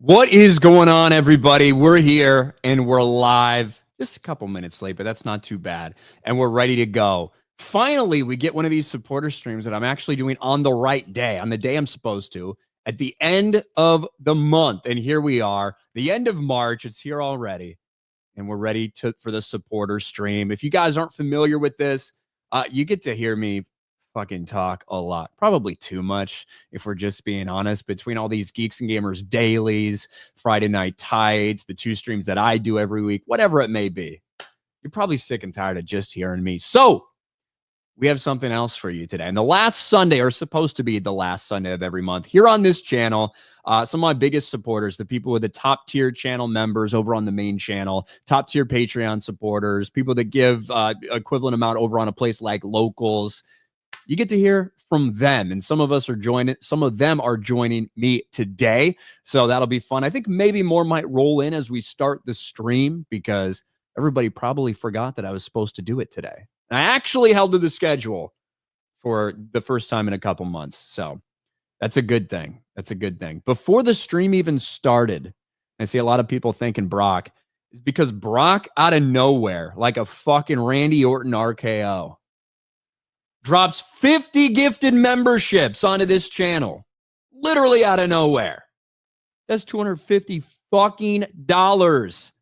What is going on, everybody? We're here and we're live. Just a couple minutes late, but that's not too bad. And we're ready to go. Finally, we get one of these supporter streams that I'm actually doing on the right day, on the day I'm supposed to, at the end of the month. And here we are, the end of March. It's here already. And we're ready for the supporter stream. If you guys aren't familiar with this, you get to hear me fucking talk a lot, probably too much if we're just being honest, between all these Geeks and Gamers dailies, Friday Night Tides, the two streams that I do every week, whatever it may be. You're probably sick and tired of just hearing me. So we have something else for you today. And the last Sunday, or supposed to be the last Sunday of every month, here on this channel, some of my biggest supporters, the people with the top tier channel members over on the main channel, top tier Patreon supporters, people that give equivalent amount over on a place like Locals, you get to hear from them, and some of them are joining me today, so that'll be fun. I think maybe more might roll in as we start the stream because everybody probably forgot that I was supposed to do it today. And I actually held to the schedule for the first time in a couple months, so that's a good thing. That's a good thing. Before the stream even started, I see a lot of people thinking Brock is because Brock out of nowhere, like a fucking Randy Orton RKO, drops 50 gifted memberships onto this channel, literally out of nowhere. That's $250 fucking dollars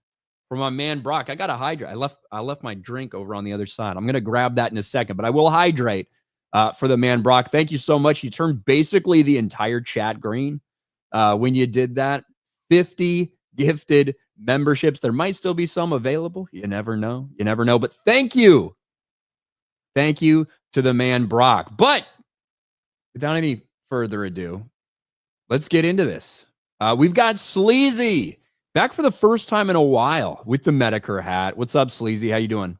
for my man Brock. I gotta hydrate. I left my drink over on the other side. I'm gonna grab that in a second, but I will hydrate for the man Brock. Thank you so much. You turned basically the entire chat green when you did that. 50 gifted memberships. There might still be some available. You never know. You never know. But thank you. Thank you to the man Brock. But without any further ado, let's get into this. We've got Sleazy back for the first time in a while with the Medicare hat. What's up, Sleazy? How you doing?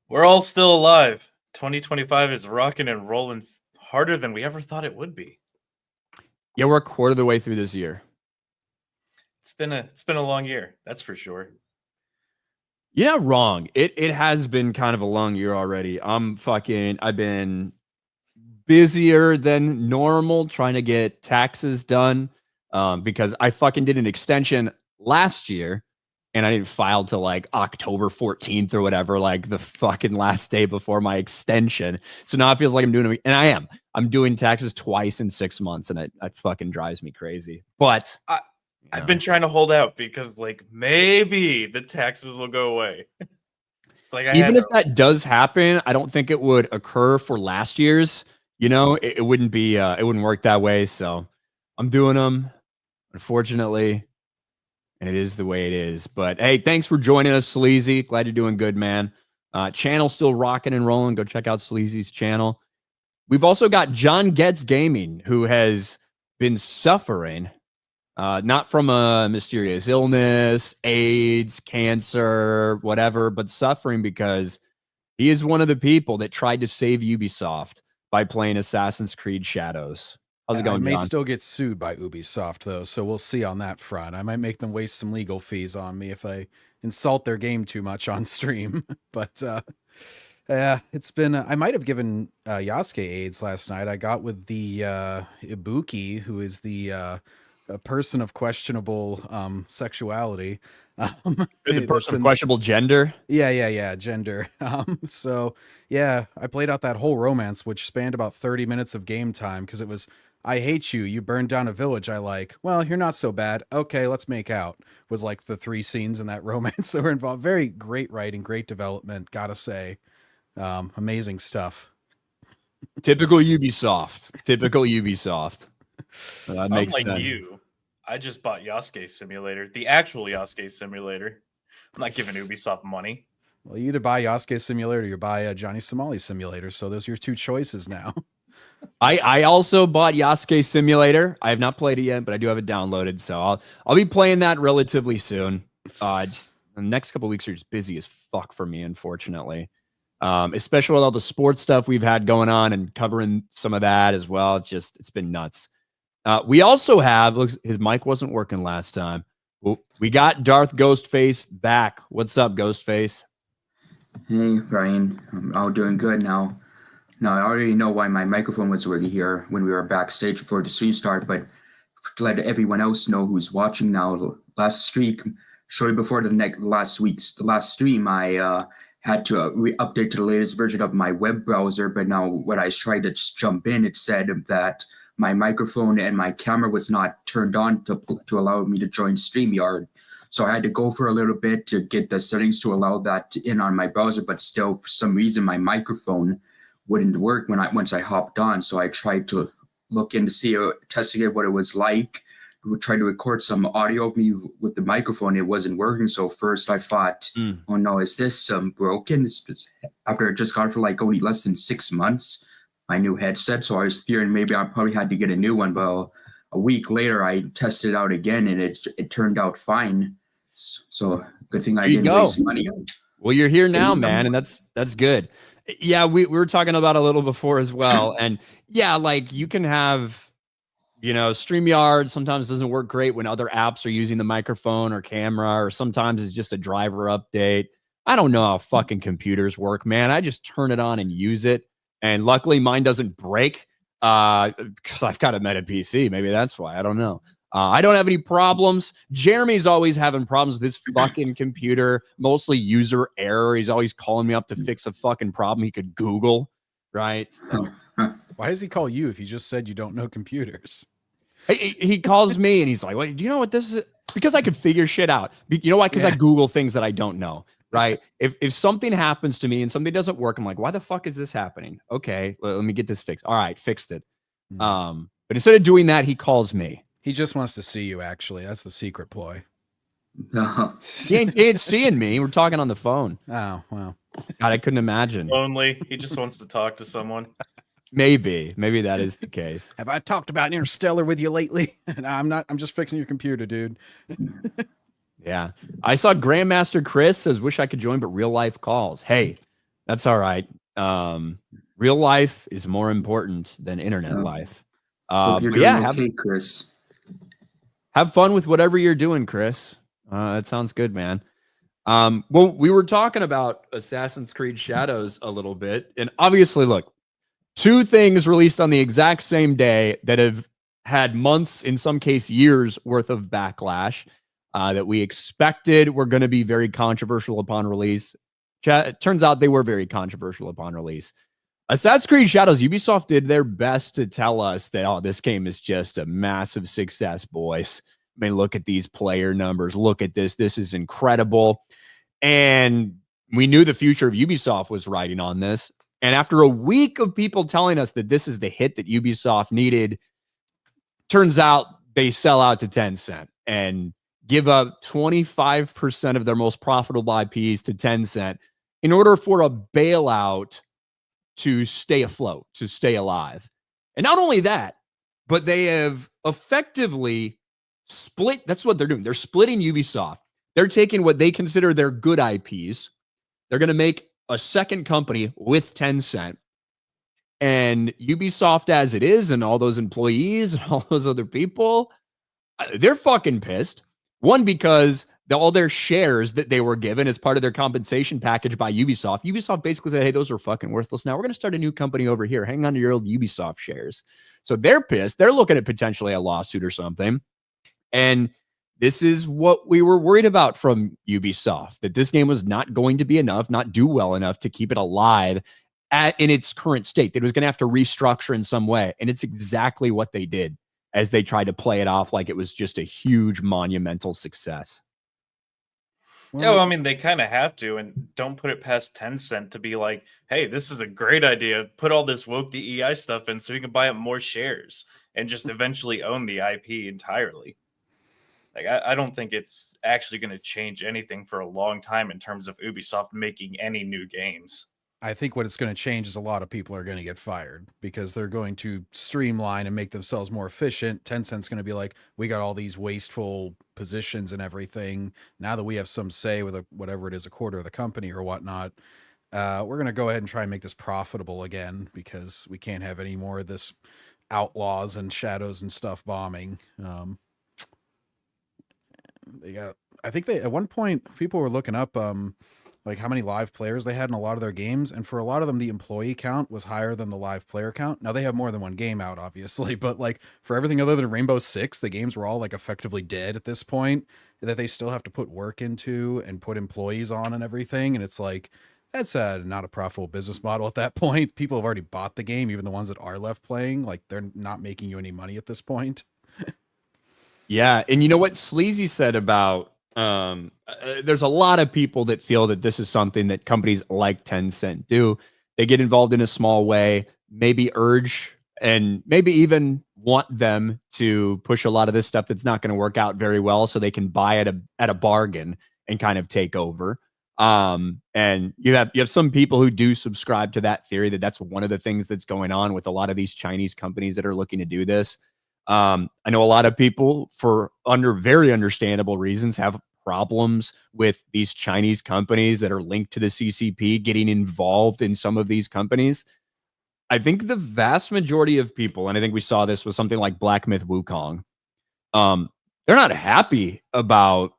We're all still alive. 2025 is rocking and rolling harder than we ever thought it would be. Yeah, we're a quarter of the way through this year. It's been a long year, that's for sure. You're not wrong. It has been kind of a long year already. I've been busier than normal trying to get taxes done because I fucking did an extension last year and I didn't file till like October 14th or whatever, like the fucking last day before my extension. So now it feels like I'm doing it, and I'm doing taxes twice in 6 months, and it fucking drives me crazy. But I've been trying to hold out because, like, maybe the taxes will go away. It's like even if that does happen, I don't think it would occur for last year's. You know, it wouldn't be, it wouldn't work that way. So I'm doing them, unfortunately, and it is the way it is. But hey, thanks for joining us, Sleazy. Glad you're doing good, man. Channel still rocking and rolling. Go check out Sleazy's channel. We've also got John Getz Gaming, who has been suffering. Not from a mysterious illness, AIDS, cancer, whatever, but suffering because he is one of the people that tried to save Ubisoft by playing Assassin's Creed Shadows. How's it going, John? I may John? still get sued by Ubisoft, though, so we'll see on that front. I might make them waste some legal fees on me if I insult their game too much on stream. But yeah, it's been... I might have given Yasuke AIDS last night. I got with the Ibuki, who is the... a person of questionable sexuality. The person of questionable gender? Yeah, gender. So, yeah, I played out that whole romance, which spanned about 30 minutes of game time, because it was, I hate you, you burned down a village I like. Well, you're not so bad. Okay, let's make out. Was like the 3 scenes in that romance that were involved. Very great writing, great development, gotta say. Amazing stuff. Typical Ubisoft. Typical Ubisoft. That makes sense. You, I just bought Yasuke Simulator, the actual Yasuke Simulator. I'm not giving Ubisoft money. Well, you either buy Yasuke Simulator or you buy Johnny Somali Simulator, so those are your 2 choices now. I also bought Yasuke Simulator. I have not played it yet, but I do have it downloaded, so I'll be playing that relatively soon. Just the next couple of weeks are just busy as fuck for me, unfortunately. Especially with all the sports stuff we've had going on and covering some of that as well. It's been nuts. We also have, looks, his mic wasn't working last time. We got Darth Ghostface back. What's up, Ghostface? Hey, Ryan. I'm all doing good now. Now, I already know why my microphone was already here when we were backstage before the stream started, but to let everyone else know who's watching now. Last streak, shortly before the last stream, I had to update to the latest version of my web browser. But now when I tried to just jump in, it said that my microphone and my camera was not turned on to allow me to join StreamYard. So I had to go for a little bit to get the settings to allow that in on my browser, but still, for some reason, my microphone wouldn't work once I hopped on. So I tried to look in to see, investigate what it was like. We tried to record some audio of me with the microphone. It wasn't working. So first I thought, oh no, is this broken? After I just got it for like only less than 6 months, my new headset. So I was fearing maybe I probably had to get a new one. But a week later, I tested it out again, and it turned out fine. So good thing I didn't waste money. Well, you're here now, man, and that's good. Yeah, we were talking about it a little before as well. And yeah, like you can have, StreamYard sometimes doesn't work great when other apps are using the microphone or camera, or sometimes it's just a driver update. I don't know how fucking computers work, man. I just turn it on and use it. And luckily mine doesn't break because I've got a Meta PC. Maybe that's why. I don't know. I don't have any problems. Jeremy's always having problems with his fucking computer, mostly user error. He's always calling me up to fix a fucking problem he could Google, right? So. Why does he call you if he just said you don't know computers? He calls me and he's like, "Wait, do you know what this is?" Because I can figure shit out. You know why? Because I Google things that I don't know, right? If something happens to me and something doesn't work, I'm like, why the fuck is this happening? Okay, let me get this fixed. All right, fixed it. But instead of doing that, he calls me. He just wants to see you, actually. That's the secret ploy. He ain't seeing me. We're talking on the phone. Oh, wow. God, I couldn't imagine. Lonely. He just wants to talk to someone. Maybe that is the case. Have I talked about Interstellar with you lately? I'm just fixing your computer, dude. Yeah. I saw Grandmaster Chris says, wish I could join, but real life calls. Hey, that's all right. Real life is more important than internet life. Hope you're doing okay, Chris. Have fun with whatever you're doing, Chris. That sounds good, man. Well, we were talking about Assassin's Creed Shadows a little bit. And obviously, look, 2 things released on the exact same day that have had months, in some case years, worth of backlash that we expected were going to be very controversial upon release. It turns out they were very controversial upon release. Assassin's Creed Shadows, Ubisoft did their best to tell us that, oh, this game is just a massive success, boys. I mean, look at these player numbers. Look at this. This is incredible. And we knew the future of Ubisoft was riding on this. And after a week of people telling us that this is the hit that Ubisoft needed, turns out they sell out to Tencent and give up 25% of their most profitable IPs to Tencent in order for a bailout to stay afloat, to stay alive. And not only that, but they have effectively split. That's what they're doing. They're splitting Ubisoft. They're taking what they consider their good IPs. They're going to make a second company with Tencent. And Ubisoft as it is, and all those employees and all those other people, they're fucking pissed. One, because all their shares that they were given as part of their compensation package by Ubisoft basically said, hey, those are fucking worthless. Now we're going to start a new company over here. Hang on to your old Ubisoft shares. So they're pissed. They're looking at potentially a lawsuit or something. And this is what we were worried about from Ubisoft, that this game was not going to be enough, not do well enough to keep it alive in its current state. That it was going to have to restructure in some way. And it's exactly what they did as they tried to play it off like it was just a huge monumental success. Yeah, well, I mean, they kind of have to, and don't put it past Tencent to be like, hey, this is a great idea. Put all this woke DEI stuff in so we can buy up more shares and just eventually own the IP entirely. Like, I don't think it's actually going to change anything for a long time in terms of Ubisoft making any new games. I think what it's going to change is a lot of people are going to get fired because they're going to streamline and make themselves more efficient. Tencent's going to be like, we got all these wasteful positions and everything. Now that we have some say with whatever it is, a quarter of the company or whatnot, we're going to go ahead and try and make this profitable again because we can't have any more of this outlaws and shadows and stuff bombing. I think at one point people were looking up, like how many live players they had in a lot of their games, and for a lot of them the employee count was higher than the live player count. Now they have more than one game out obviously, but like for everything other than Rainbow Six, the games were all like effectively dead at this point, that they still have to put work into and put employees on and everything, and it's like that's not a profitable business model at that point. People have already bought the game, even the ones that are left playing, like they're not making you any money at this point. Yeah, and you know what Sleazy said about there's a lot of people that feel that this is something that companies like Tencent do. They get involved in a small way, maybe urge and maybe even want them to push a lot of this stuff that's not going to work out very well so they can buy at a bargain and kind of take over. And you have some people who do subscribe to that theory that that's one of the things that's going on with a lot of these Chinese companies that are looking to do this. I know a lot of people, for very understandable reasons, have problems with these Chinese companies that are linked to the CCP getting involved in some of these companies. I think the vast majority of people, and I think we saw this with something like Black Myth Wukong, they're not happy about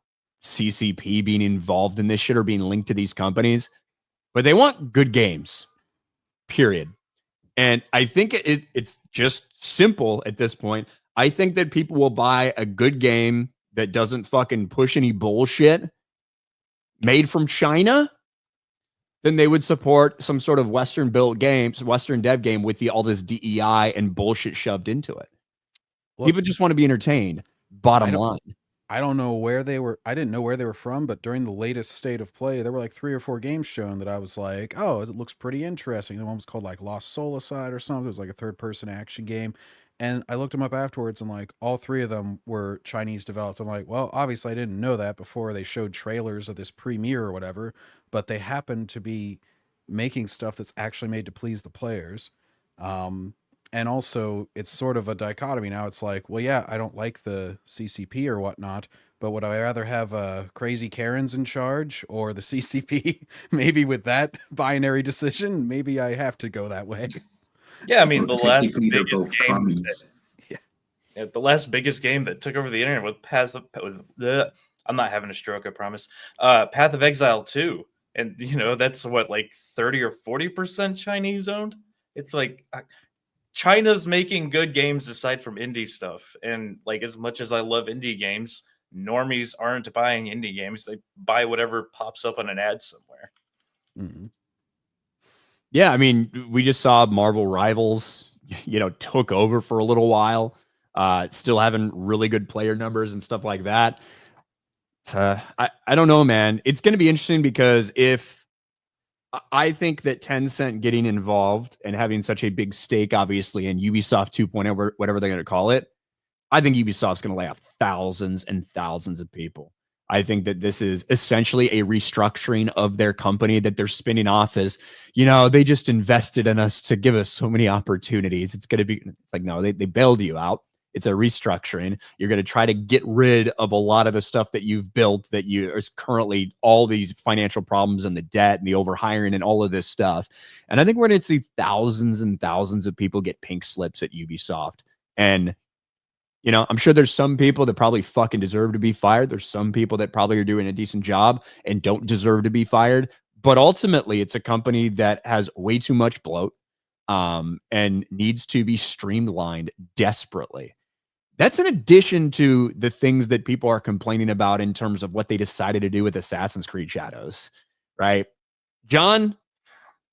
CCP being involved in this shit or being linked to these companies, but they want good games, period. And I think it's just simple at this point. I think that people will buy a good game that doesn't fucking push any bullshit made from China, then they would support some sort of Western dev game with all this DEI and bullshit shoved into it. Look, people just want to be entertained. Bottom line. I don't know where they were. I didn't know where they were from, but during the latest State of Play, there were like 3 or 4 games shown that I was like, oh, it looks pretty interesting. The one was called like Lost Solicide or something. It was like a third-person action game. And I looked them up afterwards, and like all 3 of them were Chinese developed. I'm like, well, obviously I didn't know that before they showed trailers of this premiere or whatever, but they happen to be making stuff that's actually made to please the players. And also, it's sort of a dichotomy now. It's like, well, yeah, I don't like the CCP or whatnot, but would I rather have crazy Karens in charge or the CCP? Maybe with that binary decision, maybe I have to go that way. Yeah, I mean, the last biggest game that took over the internet with I'm not having a stroke, I promise. Path of Exile 2. And, that's what, like 30 or 40% Chinese owned? It's like... China's making good games aside from indie stuff. And like, as much as I love indie games, normies aren't buying indie games. They buy whatever pops up on an ad somewhere. Mm-hmm. Yeah. I mean, we just saw Marvel Rivals, took over for a little while, still having really good player numbers and stuff like that. I don't know, man. It's going to be interesting because I think that Tencent getting involved and having such a big stake, obviously, in Ubisoft 2.0, whatever they're going to call it, I think Ubisoft's going to lay off thousands and thousands of people. I think that this is essentially a restructuring of their company that they're spinning off as, they just invested in us to give us so many opportunities. It's like, no, they bailed you out. It's a restructuring. You're going to try to get rid of a lot of the stuff that you've built that is currently all these financial problems and the debt and the overhiring and all of this stuff. And I think we're going to see thousands and thousands of people get pink slips at Ubisoft. And, I'm sure there's some people that probably fucking deserve to be fired. There's some people that probably are doing a decent job and don't deserve to be fired. But ultimately, it's a company that has way too much bloat and needs to be streamlined desperately. That's in addition to the things that people are complaining about in terms of what they decided to do with Assassin's Creed Shadows, right? John,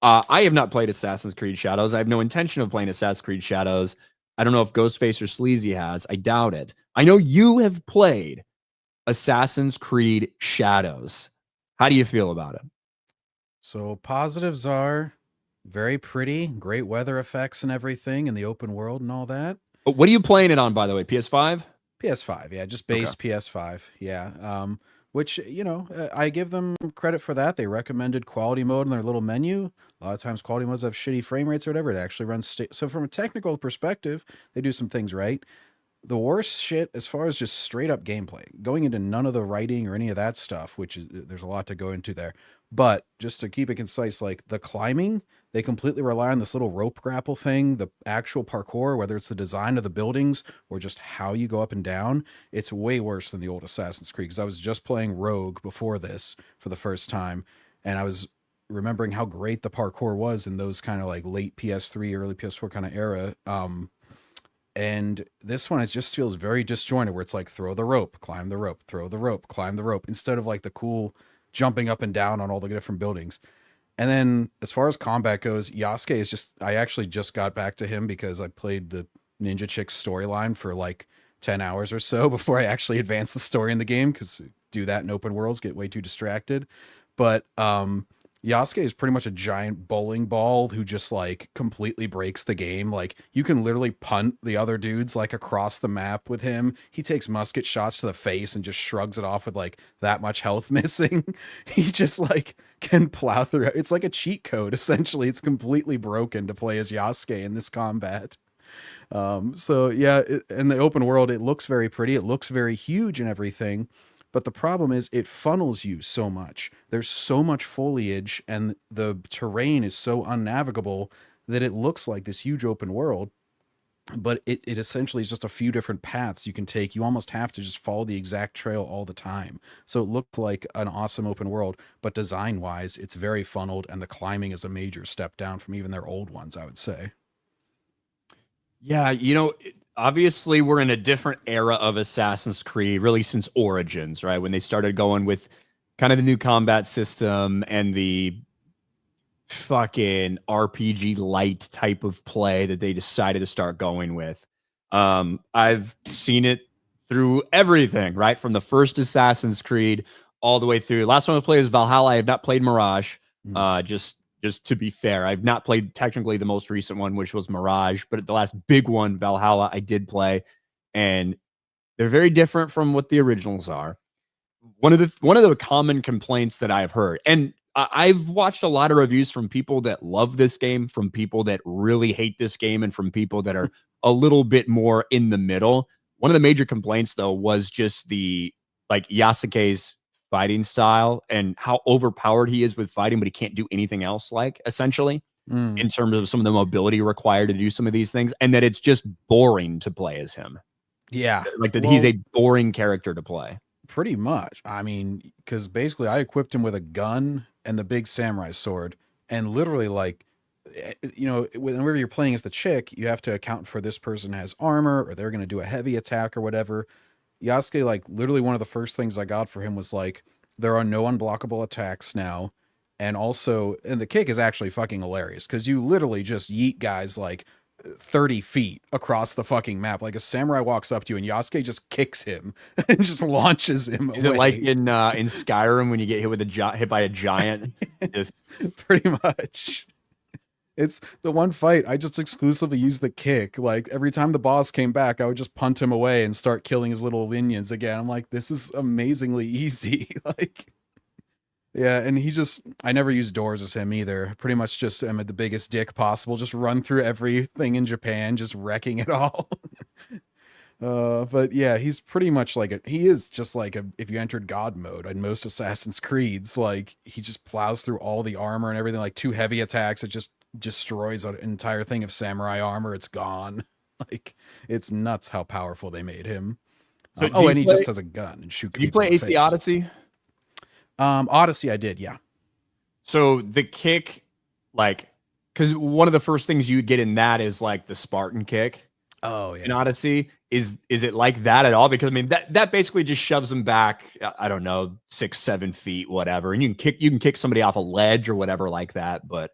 I have not played Assassin's Creed Shadows. I have no intention of playing Assassin's Creed Shadows. I don't know if Ghostface or Sleazy has. I doubt it. I know you have played Assassin's Creed Shadows. How do you feel about it? So positives are very pretty, great weather effects and everything in the open world and all that. What are you playing it on, by the way? PS5? PS5, yeah, just base PS5, yeah. Which, I give them credit for that. They recommended quality mode in their little menu. A lot of times quality modes have shitty frame rates or whatever. It actually runs... So from a technical perspective, they do some things right. The worst shit, as far as just straight up gameplay, going into none of the writing or any of that stuff, which is, there's a lot to go into there. But just to keep it concise, like the climbing, they completely rely on this little rope grapple thing. The actual parkour, whether it's the design of the buildings or just how you go up and down, it's way worse than the old Assassin's Creed. Because I was just playing Rogue before this for the first time, and I was remembering how great the parkour was in those kind of like late PS3, early PS4 kind of era. And this one, it just feels very disjointed, where it's like throw the rope, climb the rope, throw the rope, climb the rope, instead of like the cool jumping up and down on all the different buildings. And then as far as combat goes, Yasuke is just, I actually just got back to him because I played the Ninja Chick storyline for like 10 hours or so before I actually advanced the story in the game, because do that in open worlds, get way too distracted. But Yasuke is pretty much a giant bowling ball who just like completely breaks the game. Like you can literally punt the other dudes like across the map with him. He takes musket shots to the face and just shrugs it off with like that much health missing. He just like can plow through. It's like a cheat code essentially. It's completely broken to play as Yasuke in this combat. So yeah, in the open world, it looks very pretty. It looks very huge and everything. But the problem is it funnels you so much. There's so much foliage and the terrain is so unnavigable that it looks like this huge open world. But it essentially is just a few different paths you can take. You almost have to just follow the exact trail all the time. So it looked like an awesome open world, but design-wise, it's very funneled, and the climbing is a major step down from even their old ones, I would say. Yeah, you know, obviously we're in a different era of Assassin's Creed, really since Origins, right? When they started going with kind of the new combat system and the fucking RPG light type of play that they decided to start going with. I've seen it through everything, right? From the first Assassin's Creed all the way through. Last one I played is Valhalla. I have not played Mirage. Just to be fair, I've not played technically the most recent one, which was Mirage, but the last big one, Valhalla, I did play, and they're very different from what the originals are. One of the common complaints that I've heard, and I've watched a lot of reviews from people that love this game, from people that really hate this game, and from people that are a little bit more in the middle. One of the major complaints, though, was just the like Yasuke's fighting style and how overpowered he is with fighting, but he can't do anything else, like essentially in terms of some of the mobility required to do some of these things, and that it's just boring to play as him. Yeah, like that he's a boring character to play. Pretty much. I mean, because basically I equipped him with a gun and the big samurai sword, and literally like, you know, whenever you're playing as the chick, you have to account for this person has armor or they're going to do a heavy attack or whatever. Yasuke, like literally one of the first things I got for him was like, there are no unblockable attacks now. And also, and the kick is actually fucking hilarious because you literally just yeet guys like 30 feet across the fucking map. Like a samurai walks up to you and Yasuke just kicks him and just launches him Is away. it like in Skyrim when you get hit with hit by a giant? Just... Pretty much. It's the one fight I just exclusively used the kick. Like every time the boss came back, I would just punt him away and start killing his little minions again. I'm like, this is amazingly easy. Like, yeah. And I never used doors as him either. Pretty much just am the biggest dick possible. Just run through everything in Japan, just wrecking it all. But yeah, he's pretty much like he is just like if you entered God mode in most Assassin's Creeds, like he just plows through all the armor and everything, like 2 heavy attacks. It just destroys an entire thing of samurai armor. It's gone. Like it's nuts how powerful they made him. So and he just has a gun and shoot. Did you play AC Odyssey? Odyssey, I did, yeah. So the kick, like, because one of the first things you get in that is like the Spartan kick. Oh yeah. In Odyssey, is it like that at all? Because I mean that basically just shoves them back. I don't know, 6-7 feet, whatever, and you can kick somebody off a ledge or whatever like that, but.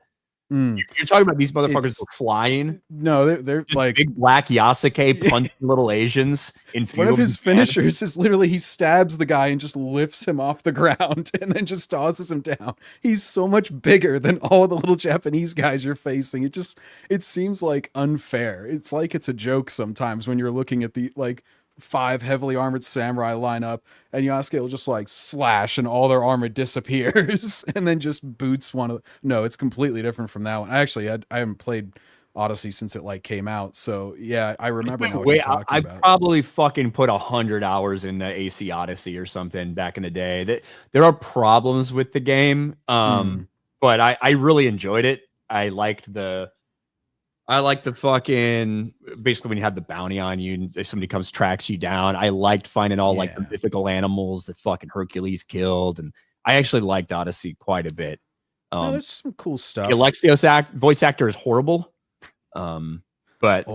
You're talking about these motherfuckers were flying. No, they're just like big black Yasuke punching little Asians in one of his finishers is literally he stabs the guy and just lifts him off the ground and then just tosses him down. He's so much bigger than all the little Japanese guys you're facing. It seems like unfair. It's like it's a joke sometimes when you're looking at the like 5 heavily armored samurai line up and Yasuke will just like slash and all their armor disappears and then just boots one of no, it's completely different from that one. I haven't played Odyssey since it like came out, so yeah, I remember now what you're talking about. I probably fucking put 100 hours in the AC Odyssey or something back in the day. That there are problems with the game, but I really enjoyed it. I liked the fucking, basically when you have the bounty on you and if somebody comes tracks you down. I liked finding all like the mythical animals that fucking Hercules killed, and I actually liked Odyssey quite a bit. No, there's some cool stuff. The Alexios voice actor is horrible. But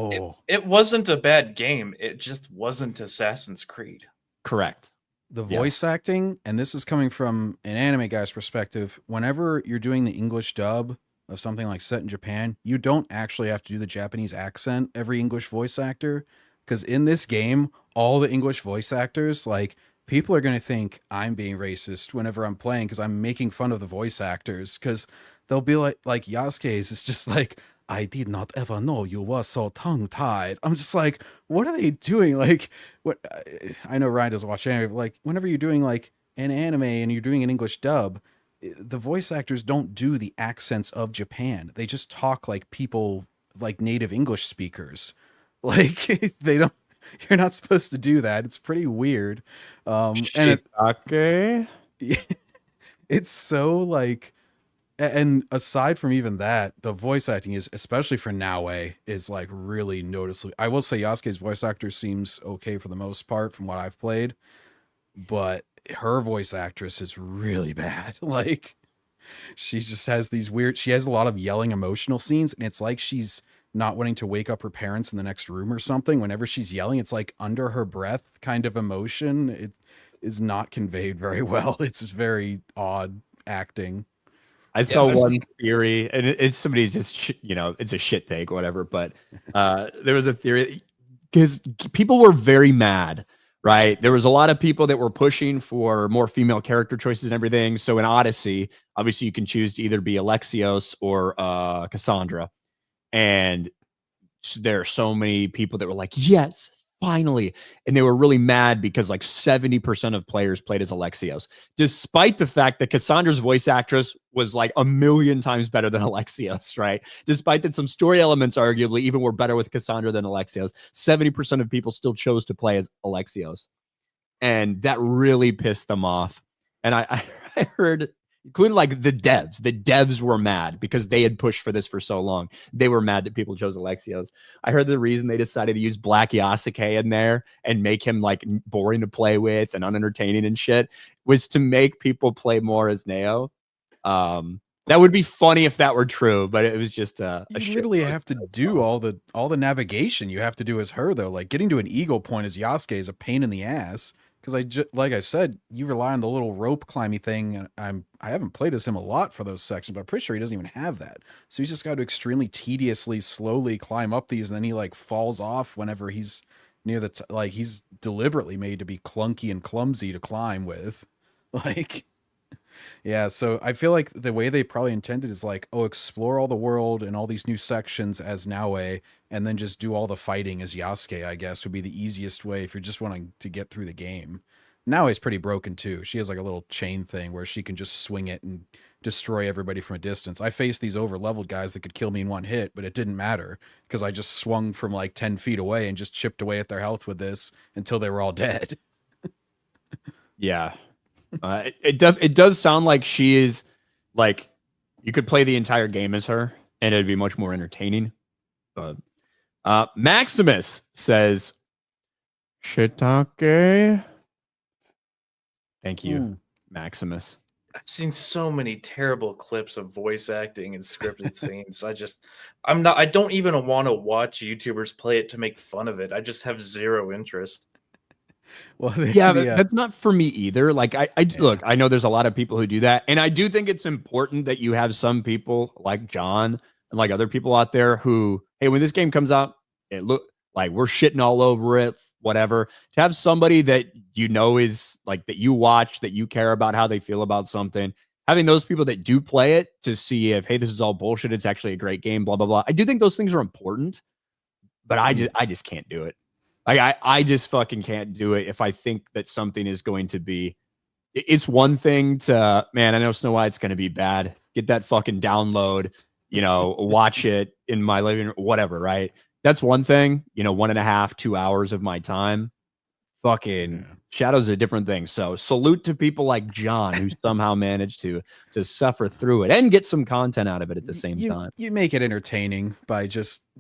it wasn't a bad game. It just wasn't Assassin's Creed. Correct. The voice acting, and this is coming from an anime guy's perspective, whenever you're doing the English dub of something like set in Japan, you don't actually have to do the Japanese accent, every English voice actor. Because in this game, all the English voice actors, like, people are going to think I'm being racist whenever I'm playing because I'm making fun of the voice actors. Because they'll be like Yasuke's is just like, I did not ever know you were so tongue-tied. I'm just like, what are they doing? Like, what? I know Ryan doesn't watch anime, but like, whenever you're doing like an anime and you're doing an English dub, the voice actors don't do the accents of Japan. They just talk like people, like native English speakers. Like, they don't. You're not supposed to do that. It's pretty weird. And it's so like. And aside from even that, the voice acting is, especially for Naue, is like really noticeably. I will say Yasuke's voice actor seems okay for the most part from what I've played, but her voice actress is really bad. Like, she just has these weird, she has a lot of yelling emotional scenes, and it's like she's not wanting to wake up her parents in the next room or something. Whenever she's yelling, it's like under her breath kind of emotion. It is not conveyed very well. It's very odd acting. I saw one theory, and it's somebody's just, it's a shit take, whatever. But there was a theory because people were very mad, right? There was a lot of people that were pushing for more female character choices and everything. So in Odyssey, obviously you can choose to either be Alexios or Cassandra. And there are so many people that were like, yes, finally. And they were really mad because like 70% of players played as Alexios, despite the fact that Cassandra's voice actress was like 1,000,000 times better than Alexios, right? Despite that some story elements arguably even were better with Cassandra than Alexios, 70% of people still chose to play as Alexios. And that really pissed them off. And I heard, including like the devs were mad because they had pushed for this for so long. They were mad that people chose Alexios. I heard the reason they decided to use Black Yasuke in there and make him like boring to play with and unentertaining and shit was to make people play more as Neo. That would be funny if that were true, but it was just you literally have to do all the navigation you have to do as her, though. Like, getting to an eagle point as Yasuke is a pain in the ass. Because like I said, you rely on the little rope climby thing. And I haven't played as him a lot for those sections, but I'm pretty sure he doesn't even have that. So he's just got to extremely tediously, slowly climb up these, and then he like falls off whenever he's near the like he's deliberately made to be clunky and clumsy to climb with. Like, yeah. So I feel like the way they probably intended is like, oh, explore all the world and all these new sections as Naue, and then just do all the fighting as Yasuke, I guess, would be the easiest way if you're just wanting to get through the game. Naue's pretty broken too. She has like a little chain thing where she can just swing it and destroy everybody from a distance. I faced these over-leveled guys that could kill me in one hit, but it didn't matter because I just swung from like 10 feet away and just chipped away at their health with this until they were all dead. Yeah. It does sound like she is like, you could play the entire game as her and it'd be much more entertaining. But Maximus says, Shiitake. Thank you, Maximus. I've seen so many terrible clips of voice acting and scripted scenes. I don't even want to watch YouTubers play it to make fun of it. I just have zero interest. Well, that's not for me either. Like, look, I know there's a lot of people who do that, and I do think it's important that you have some people like John and like other people out there who, hey, when this game comes out, it look like we're shitting all over it, whatever. To have somebody that is like that you watch, that you care about how they feel about something, having those people that do play it to see if, hey, this is all bullshit, it's actually a great game, blah blah blah. I do think those things are important, but I just can't do it. Like, I just fucking can't do it if I think that something is going to be. It's one thing to, man, I know Snow White's going to be bad. Get that fucking download, watch it in my living room, whatever, right? That's one thing, 1.5, 2 hours of my time. fucking Shadow's a different thing. So salute to people like John who somehow managed to suffer through it and get some content out of it at the same time. You make it entertaining by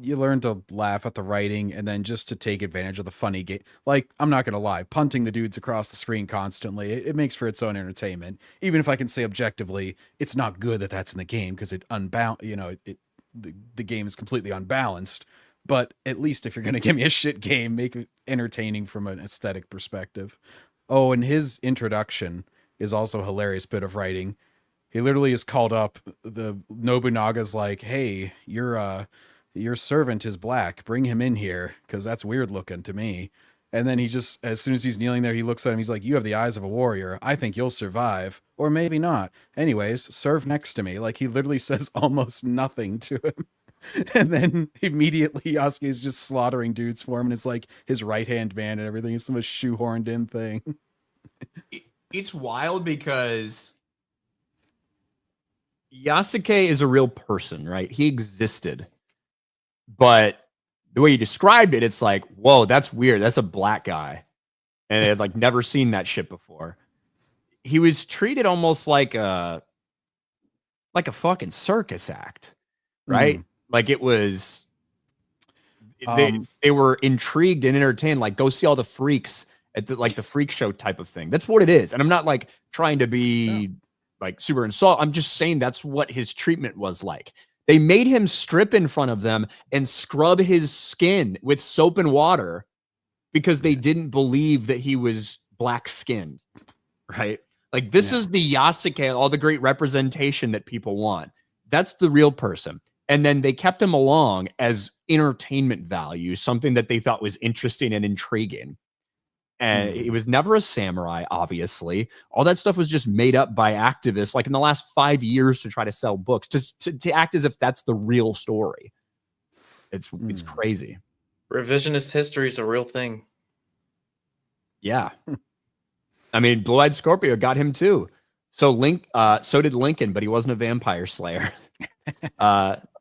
you learn to laugh at the writing and then just to take advantage of the funny game. Like, I'm not going to lie, punting the dudes across the screen constantly, it makes for its own entertainment. Even if I can say objectively, it's not good that that's in the game because the game is completely unbalanced. But at least if you're going to give me a shit game, make it entertaining from an aesthetic perspective. Oh, and his introduction is also a hilarious bit of writing. He literally is called up. The Nobunaga's like, "Hey, your servant is black. Bring him in here, because that's weird looking to me." And then he just, as soon as he's kneeling there, he looks at him. He's like, "You have the eyes of a warrior. I think you'll survive, or maybe not. Anyways, serve next to me." Like, he literally says almost nothing to him. And then immediately Yasuke is just slaughtering dudes for him, and it's like his right-hand man and everything. It's the most shoehorned in thing. It's wild because Yasuke is a real person, right? He existed. But the way you described it, it's like, whoa, that's weird. That's a black guy. And they had like never seen that shit before. He was treated almost like a fucking circus act, right? Like it was, they were intrigued and entertained. Like, go see all the freaks at the freak show type of thing. That's what it is. And I'm not like trying to be like super insult. I'm just saying that's what his treatment was like. They made him strip in front of them and scrub his skin with soap and water because they didn't believe that he was black skinned, right? Like, this is the Yasuke, all the great representation that people want. That's the real person. And then they kept him along as entertainment value, something that they thought was interesting and intriguing. And he was never a samurai, obviously. All that stuff was just made up by activists, like in the last 5 years, to try to sell books, to act as if that's the real story. It's crazy. Revisionist history is a real thing. Yeah. I mean, Blue-Eyed Scorpio got him too. So did Lincoln, but he wasn't a vampire slayer.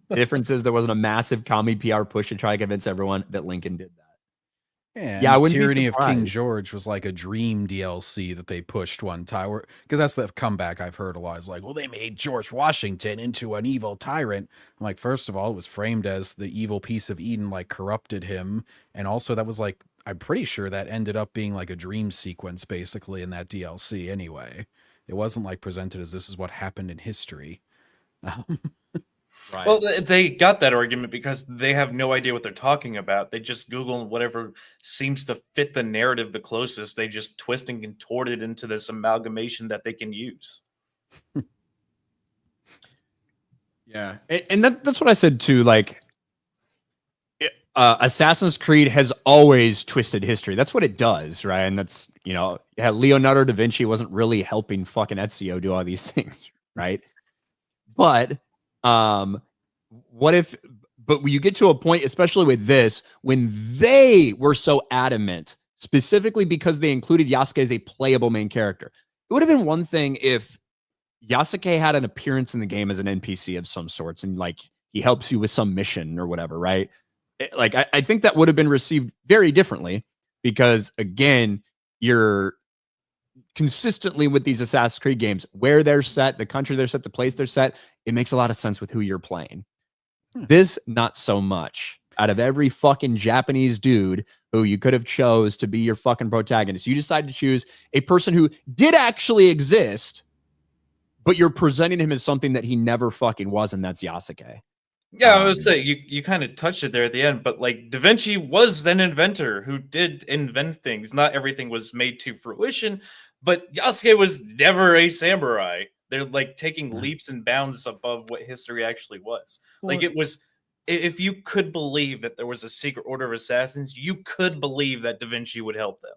The difference is there wasn't a massive commie PR push to try to convince everyone that Lincoln did that. Yeah, I wouldn't Tyranny of King George was like a dream DLC that they pushed one time, because that's the comeback I've heard a lot. Is like, well, they made George Washington into an evil tyrant. I'm like, first of all, it was framed as the evil piece of Eden, like, corrupted him, and also that was like, I'm pretty sure that ended up being like a dream sequence basically in that DLC anyway. It wasn't like presented as this is what happened in history. Right. Well, they got that argument because they have no idea what they're talking about. They just Google whatever seems to fit the narrative the closest. They just twist and contort it into this amalgamation that they can use. Yeah. And that's what I said too. Like, Assassin's Creed has always twisted history. That's what it does, right? And that's, Leonardo da Vinci wasn't really helping fucking Ezio do all these things, right? But but you get to a point, especially with this, when they were so adamant, specifically because they included Yasuke as a playable main character. It would have been one thing if Yasuke had an appearance in the game as an NPC of some sorts, and like he helps you with some mission or whatever, right? I think that would have been received very differently, because again, you're consistently with these Assassin's Creed games, where they're set, the country they're set, the place they're set, it makes a lot of sense with who you're playing. This, not so much. Out of every fucking Japanese dude who you could have chose to be your fucking protagonist, you decided to choose a person who did actually exist, but you're presenting him as something that he never fucking was, and that's Yasuke. Yeah, I would say you kind of touched it there at the end, but like Da Vinci was an inventor who did invent things. Not everything was made to fruition, but Yasuke was never a samurai. They're like taking leaps and bounds above what history actually was. Like, it was, if you could believe that there was a secret order of assassins, you could believe that Da Vinci would help them.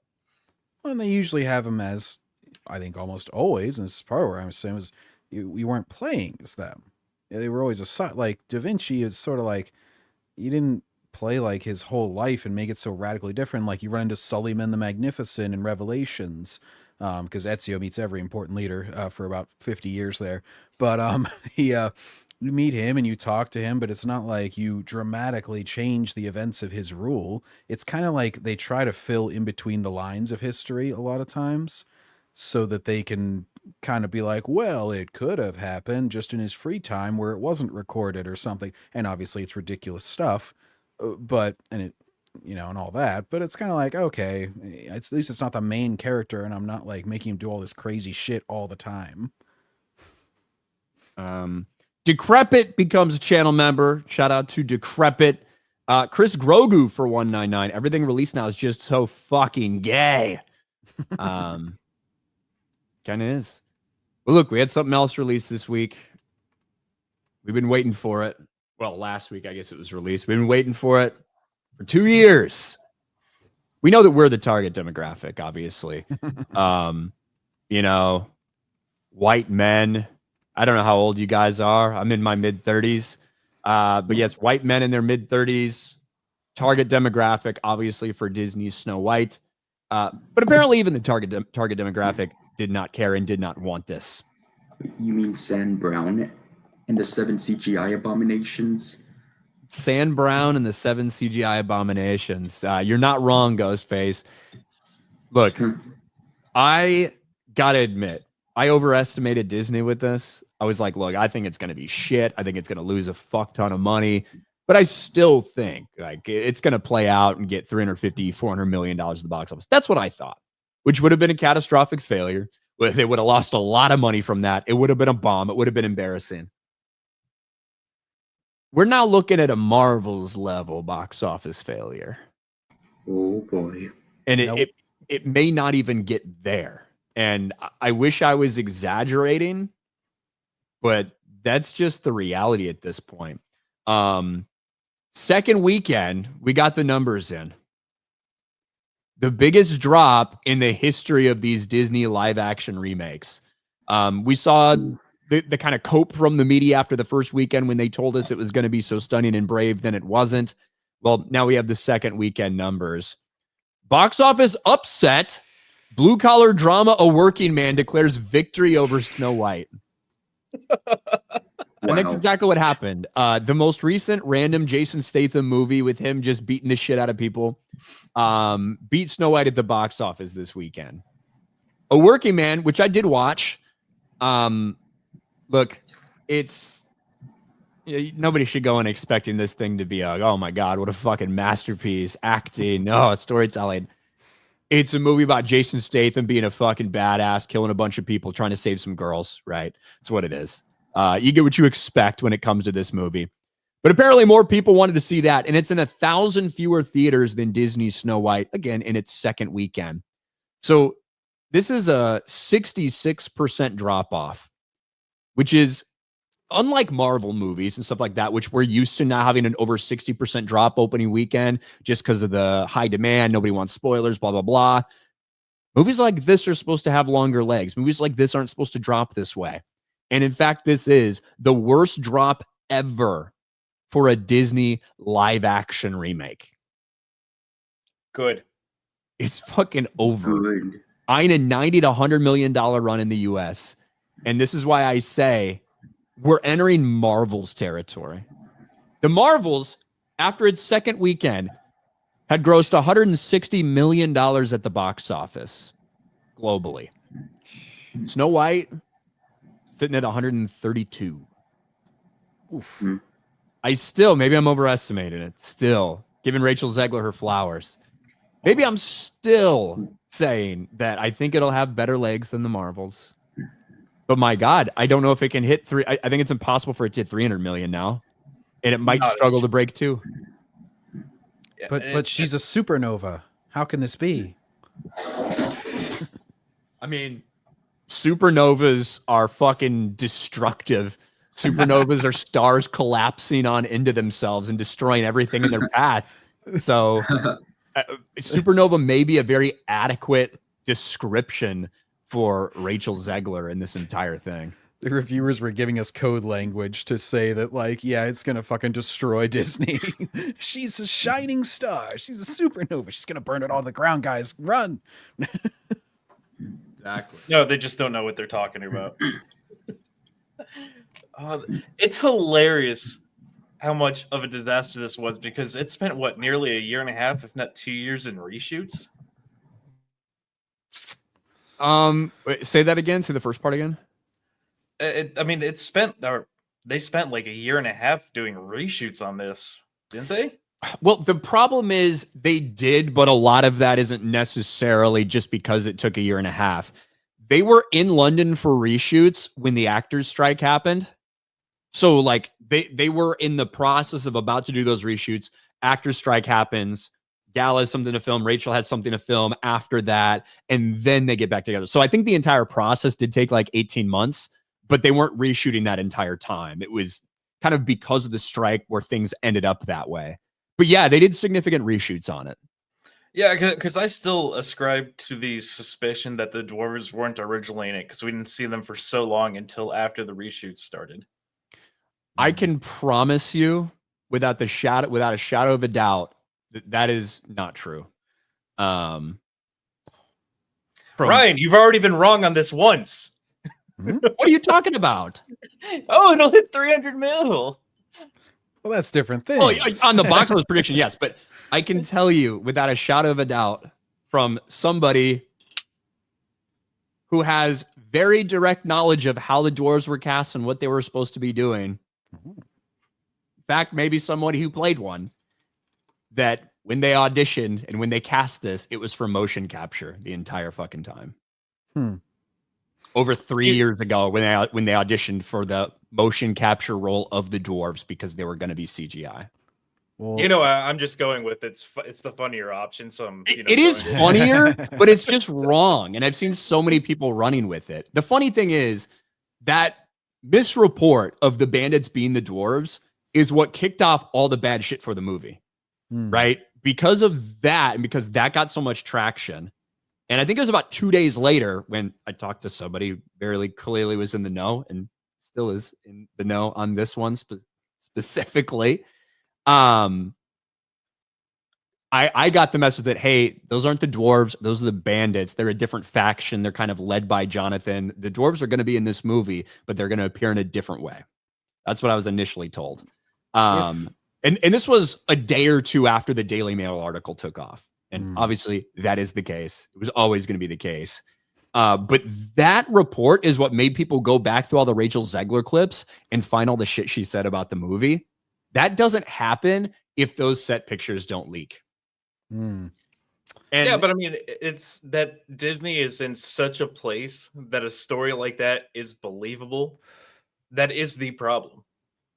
Well, and they usually have him as, I think almost always, and this is part of where I'm saying was you weren't playing as them. They were always a side. Like, Da Vinci is sort of like, you didn't play like his whole life and make it so radically different. Like, you run into Suleiman the Magnificent in Revelations, because Ezio meets every important leader for about 50 years there. But meet him and you talk to him, but it's not like you dramatically change the events of his rule. It's kind of like they try to fill in between the lines of history a lot of times so that they can kind of be like, well, it could have happened just in his free time where it wasn't recorded or something. And obviously it's ridiculous stuff, and it, and all that, but it's kind of like, okay, at least it's not the main character and I'm not like making him do all this crazy shit all the time. Decrepit becomes a channel member. Shout out to Decrepit. Chris Grogu for 199. Everything released now is just so fucking gay. Kind of is. Well, look, we had something else released this week. We've been waiting for it. Well, last week, I guess it was released. We've been waiting for it for 2 years. We know that we're the target demographic, obviously. White men. I don't know how old you guys are. I'm in my mid-30s. But yes, white men in their mid-30s. Target demographic, obviously, for Disney's Snow White. But apparently even the target demographic did not care and did not want this. You mean Sam Brown and the 7 CGI abominations? Sam Brown and the 7 CGI abominations. You're not wrong, Ghostface. Look, I gotta admit, I overestimated Disney with this. I was like, look, I think it's going to be shit. I think it's going to lose a fuck ton of money. But I still think like it's going to play out and get $350, $400 million at the box office. That's what I thought, which would have been a catastrophic failure. They would have lost a lot of money from that. It would have been a bomb. It would have been embarrassing. We're now looking at a Marvel's level box office failure. Oh, boy. And it may not even get there. And I wish I was exaggerating, but that's just the reality at this point. Second weekend, we got the numbers in. The biggest drop in the history of these Disney live action remakes. We saw the kind of cope from the media after the first weekend when they told us it was going to be so stunning and brave, then it wasn't. Well, now we have the second weekend numbers. Box office upset. Blue collar drama, A Working Man declares victory over Snow White. And that's exactly what happened. The most recent random Jason Statham movie with him just beating the shit out of people beat Snow White at the box office this weekend. A Working Man, which I did watch. Look, it's nobody should go in expecting this thing to be oh my God, what a fucking masterpiece. Acting, storytelling. It's a movie about Jason Statham being a fucking badass, killing a bunch of people, trying to save some girls, right? That's what it is. You get what you expect when it comes to this movie. But apparently more people wanted to see that, and it's in 1,000 fewer theaters than Disney's Snow White, again, in its second weekend. So this is a 66% drop-off, which is unlike Marvel movies and stuff like that, which we're used to now having an over 60% drop opening weekend just because of the high demand. Nobody wants spoilers, blah, blah, blah. Movies like this are supposed to have longer legs. Movies like this aren't supposed to drop this way. And in fact, this is the worst drop ever for a Disney live action remake. Good. It's fucking over. Good. Eyeing a $90 to $100 million run in the US. And this is why I say we're entering Marvel's territory. The Marvels, after its second weekend, had grossed $160 million at the box office globally. Snow White sitting at 132. Oof. Maybe I'm overestimating it. Still, giving Rachel Zegler her flowers. Maybe I'm still saying that I think it'll have better legs than the Marvels. But my God, I don't know if it can hit three. I think it's impossible for it to hit 300 million now. And it might struggle to break 2. Yeah, but she's a supernova. How can this be? I mean, supernovas are fucking destructive. Supernovas are stars collapsing on into themselves and destroying everything in their path. So supernova may be a very adequate description for Rachel Zegler in this entire thing. The reviewers were giving us code language to say that, like, yeah, it's going to fucking destroy Disney. She's a shining star. She's a supernova. She's going to burn it all to the ground, guys. Run. Exactly. No, they just don't know what they're talking about. It's hilarious how much of a disaster this was because it spent nearly a year and a half, if not 2 years, in reshoots. Wait, say that again. Say the first part again. They spent like a year and a half doing reshoots on this, didn't they? Well, the problem is they did, but a lot of that isn't necessarily just because it took a year and a half. They were in London for reshoots when the actors' strike happened. So like they were in the process of about to do those reshoots. Actors' strike happens. Gal has something to film. Rachel has something to film after that. And then they get back together. So I think the entire process did take like 18 months, but they weren't reshooting that entire time. It was kind of because of the strike where things ended up that way. But yeah, they did significant reshoots on it. Yeah, because I still ascribe to the suspicion that the dwarves weren't originally in it because we didn't see them for so long until after the reshoots started. I can promise you, without a shadow of a doubt, that is not true. Ryan, you've already been wrong on this once. What are you talking about? Oh, it'll hit 300 mil. Well, that's different things. Well, on the box office prediction, yes, but I can tell you without a shadow of a doubt from somebody who has very direct knowledge of how the dwarves were cast and what they were supposed to be doing. In fact, maybe somebody who played one, that when they auditioned and when they cast this, it was for motion capture the entire fucking time. Over 3 years ago when they auditioned for the motion capture role of the dwarves because they were going to be CGI. Well, I'm just going with it's the funnier option. So it is funnier, but it's just wrong. And I've seen so many people running with it. The funny thing is that misreport of the bandits being the dwarves is what kicked off all the bad shit for the movie, right? Because of that, and because that got so much traction. And I think it was about 2 days later when I talked to somebody who very clearly was in the know and still is in the know on this one specifically. I got the message that, hey, those aren't the dwarves. Those are the bandits. They're a different faction. They're kind of led by Jonathan. The dwarves are going to be in this movie, but they're going to appear in a different way. That's what I was initially told. And this was a day or two after the Daily Mail article took off. And obviously that is the case. It was always going to be the case. But that report is what made people go back through all the Rachel Zegler clips and find all the shit she said about the movie. That doesn't happen if those set pictures don't leak. And yeah, but I mean, it's that Disney is in such a place that a story like that is believable. That is the problem.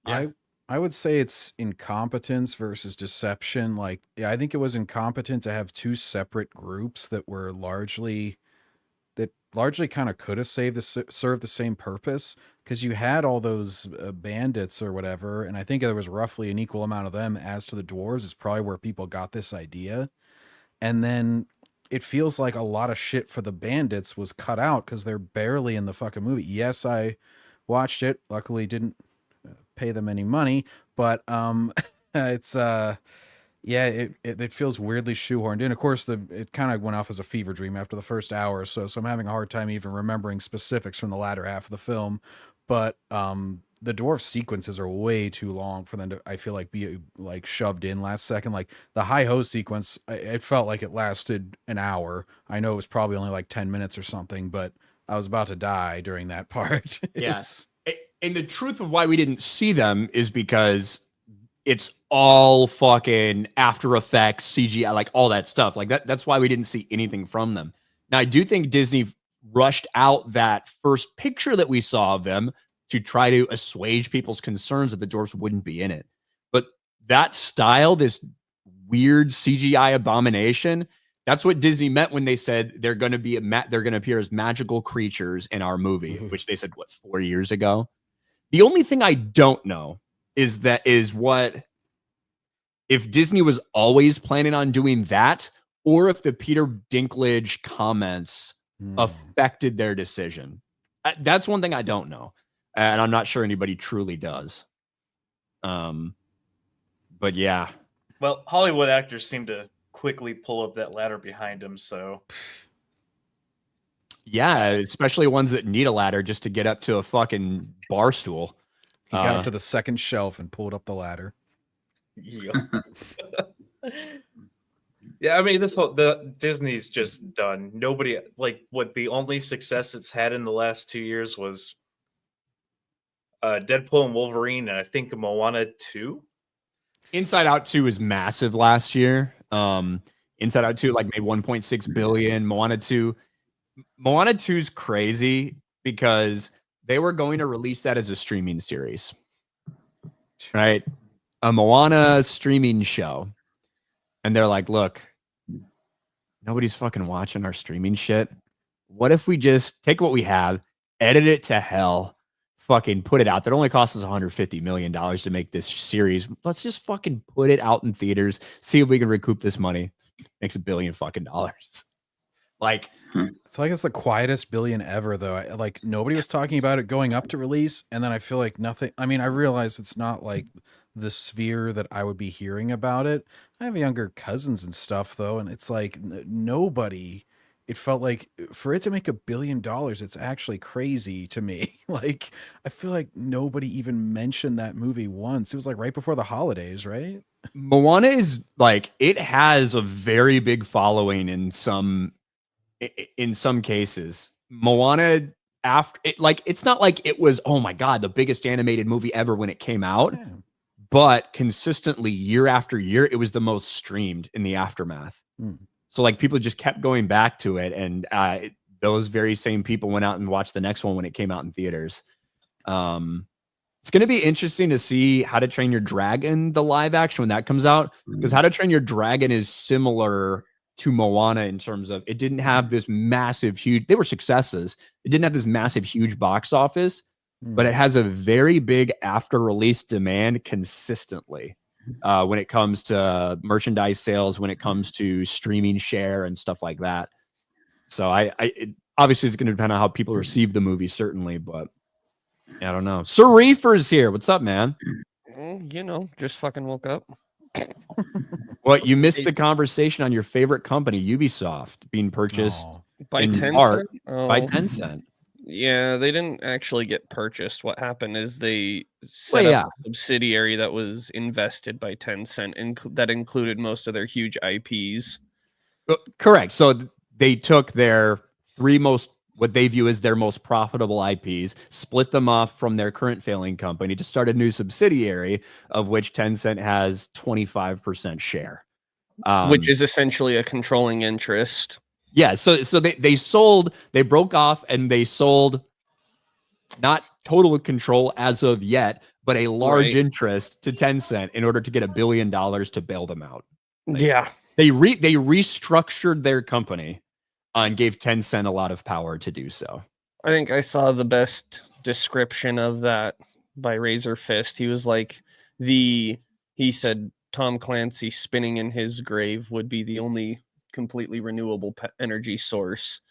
Yeah. I would say it's incompetence versus deception. Like, yeah, I think it was incompetent to have two separate groups that were largely kind of could have served the same purpose, because you had all those bandits or whatever, and I think there was roughly an equal amount of them as to the dwarves. Is probably where people got this idea. And then it feels like a lot of shit for the bandits was cut out because they're barely in the fucking movie. Yes, I watched it. Luckily didn't pay them any money, but it's it feels weirdly shoehorned in. Of course, it kind of went off as a fever dream after the first hour or so I'm having a hard time even remembering specifics from the latter half of the film. But the dwarf sequences are way too long for them to, I feel like, be like shoved in last second. Like the hi-ho sequence, it felt like it lasted an hour. I know it was probably only like 10 minutes or something, but I was about to die during that part. Yes. And the truth of why we didn't see them is because it's all fucking After Effects, CGI, like all that stuff. Like that's why we didn't see anything from them. Now, I do think Disney rushed out that first picture that we saw of them to try to assuage people's concerns that the dwarves wouldn't be in it. But that style, this weird CGI abomination, that's what Disney meant when they said they're going to appear as magical creatures in our movie, which they said, 4 years ago? The only thing I don't know is what if Disney was always planning on doing that, or if the Peter Dinklage comments affected their decision. That's one thing I don't know, and I'm not sure anybody truly does. But yeah. Well, Hollywood actors seem to quickly pull up that ladder behind him, so yeah, especially ones that need a ladder just to get up to a fucking bar stool. He got to the second shelf and pulled up the ladder. Yeah. Yeah, I mean, the Disney's just done. Nobody the only success it's had in the last 2 years was Deadpool and Wolverine, and I think Moana 2. Inside Out 2 is massive last year. Inside Out 2 like made 1.6 billion. Moana 2 is crazy because they were going to release that as a streaming series, right? A Moana streaming show. And they're like, look, nobody's fucking watching our streaming shit. What if we just take what we have, edit it to hell, fucking put it out? That only costs us $150 million to make this series. Let's just fucking put it out in theaters, see if we can recoup this money. Makes $1 billion fucking dollars. Like, I feel like it's the quietest billion ever, though. Like, nobody was talking about it going up to release, and then I feel like nothing. I mean, I realize it's not like the sphere that I would be hearing about it. I have younger cousins and stuff, though, and it's like nobody. It felt like for it to make $1 billion, it's actually crazy to me. Like, I feel like nobody even mentioned that movie once. It was like right before the holidays, right? Moana is like, it has a very big following in some cases. Moana, after it, like, it's not like it was, oh my God, the biggest animated movie ever when it came out. Yeah. But consistently year after year, it was the most streamed in the aftermath. So like people just kept going back to it. And those very same people went out and watched the next one when it came out in theaters. It's going to be interesting to see How to Train Your Dragon, the live action, when that comes out. Because How to Train Your Dragon is similar to Moana in terms of it didn't have this massive, huge, they were successes. It didn't have this massive, huge box office. But it has a very big after-release demand consistently when it comes to merchandise sales, when it comes to streaming share and stuff like that. So obviously it's going to depend on how people receive the movie, certainly. But I don't know. Sir Reefer's here. What's up, man? You know, just fucking woke up. Well, you missed the conversation on your favorite company, Ubisoft, being purchased by in Tencent. part by Tencent. Yeah, they didn't actually get purchased. What happened is they set up a subsidiary that was invested by Tencent, and that included most of their huge IPs. Correct. So they took their what they view as their most profitable IPs, split them off from their current failing company to start a new subsidiary, of which Tencent has 25% share. Which is essentially a controlling interest. Yeah, so they broke off and they sold, not total control as of yet, but a large interest to Tencent in order to get $1 billion to bail them out. Yeah. They restructured their company and gave Tencent a lot of power to do so. I think I saw the best description of that by Razor Fist. He was like, he said Tom Clancy spinning in his grave would be the only completely renewable energy source,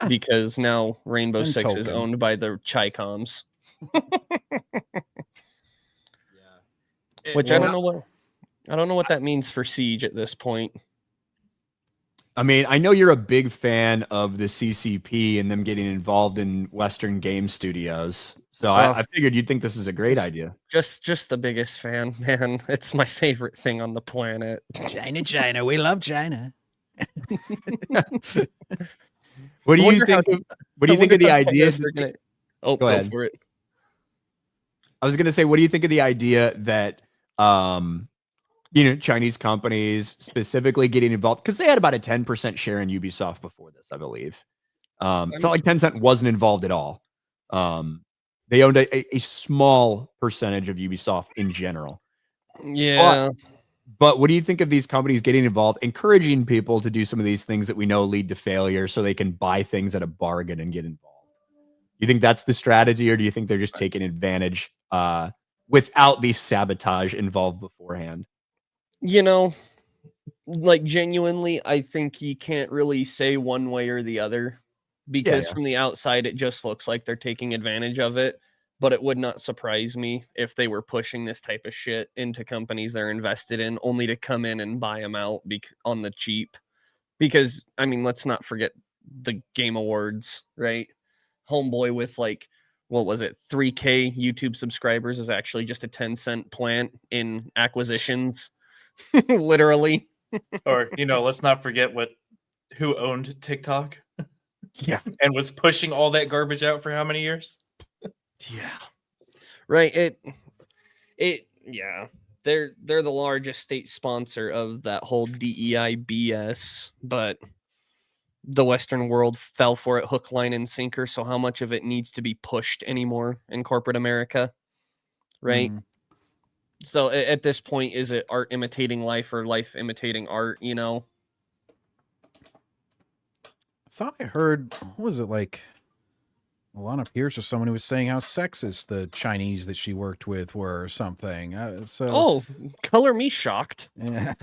because now Rainbow And Six is Token. owned by the Chicoms. Which I don't know what that means for Siege at this point. I mean, I know you're a big fan of the CCP and them getting involved in Western game studios. So I figured you'd think this is a great idea. Just the biggest fan, man. It's my favorite thing on the planet. China, we love China. What do you think of the idea? Go ahead. for it. I was going to say, what do you think of the idea that, Chinese companies specifically getting involved? Because they had about a 10% share in Ubisoft before this, I believe. It's not like Tencent wasn't involved at all. They owned a small percentage of Ubisoft in general. Yeah. But what do you think of these companies getting involved, encouraging people to do some of these things that we know lead to failure so they can buy things at a bargain and get involved? You think that's the strategy, or do you think they're just taking advantage without the sabotage involved beforehand? Like genuinely, I think you can't really say one way or the other, because from the outside, it just looks like they're taking advantage of it. But it would not surprise me if they were pushing this type of shit into companies they're invested in, only to come in and buy them out on the cheap. Because, I mean, let's not forget the Game Awards, right? Homeboy with like what was it, 3K YouTube subscribers is actually just a 10-cent plant in acquisitions. Literally. Or, let's not forget who owned TikTok. Yeah. And was pushing all that garbage out for how many years? Yeah. Right. Yeah. They're the largest state sponsor of that whole DEI BS, but the Western world fell for it hook, line, and sinker. So how much of it needs to be pushed anymore in corporate America? Right. So at this point, is it art imitating life or life imitating art? I thought I heard, what was it, like Alana Pierce or someone who was saying how sexist the Chinese that she worked with were or something. Color me shocked. Yeah.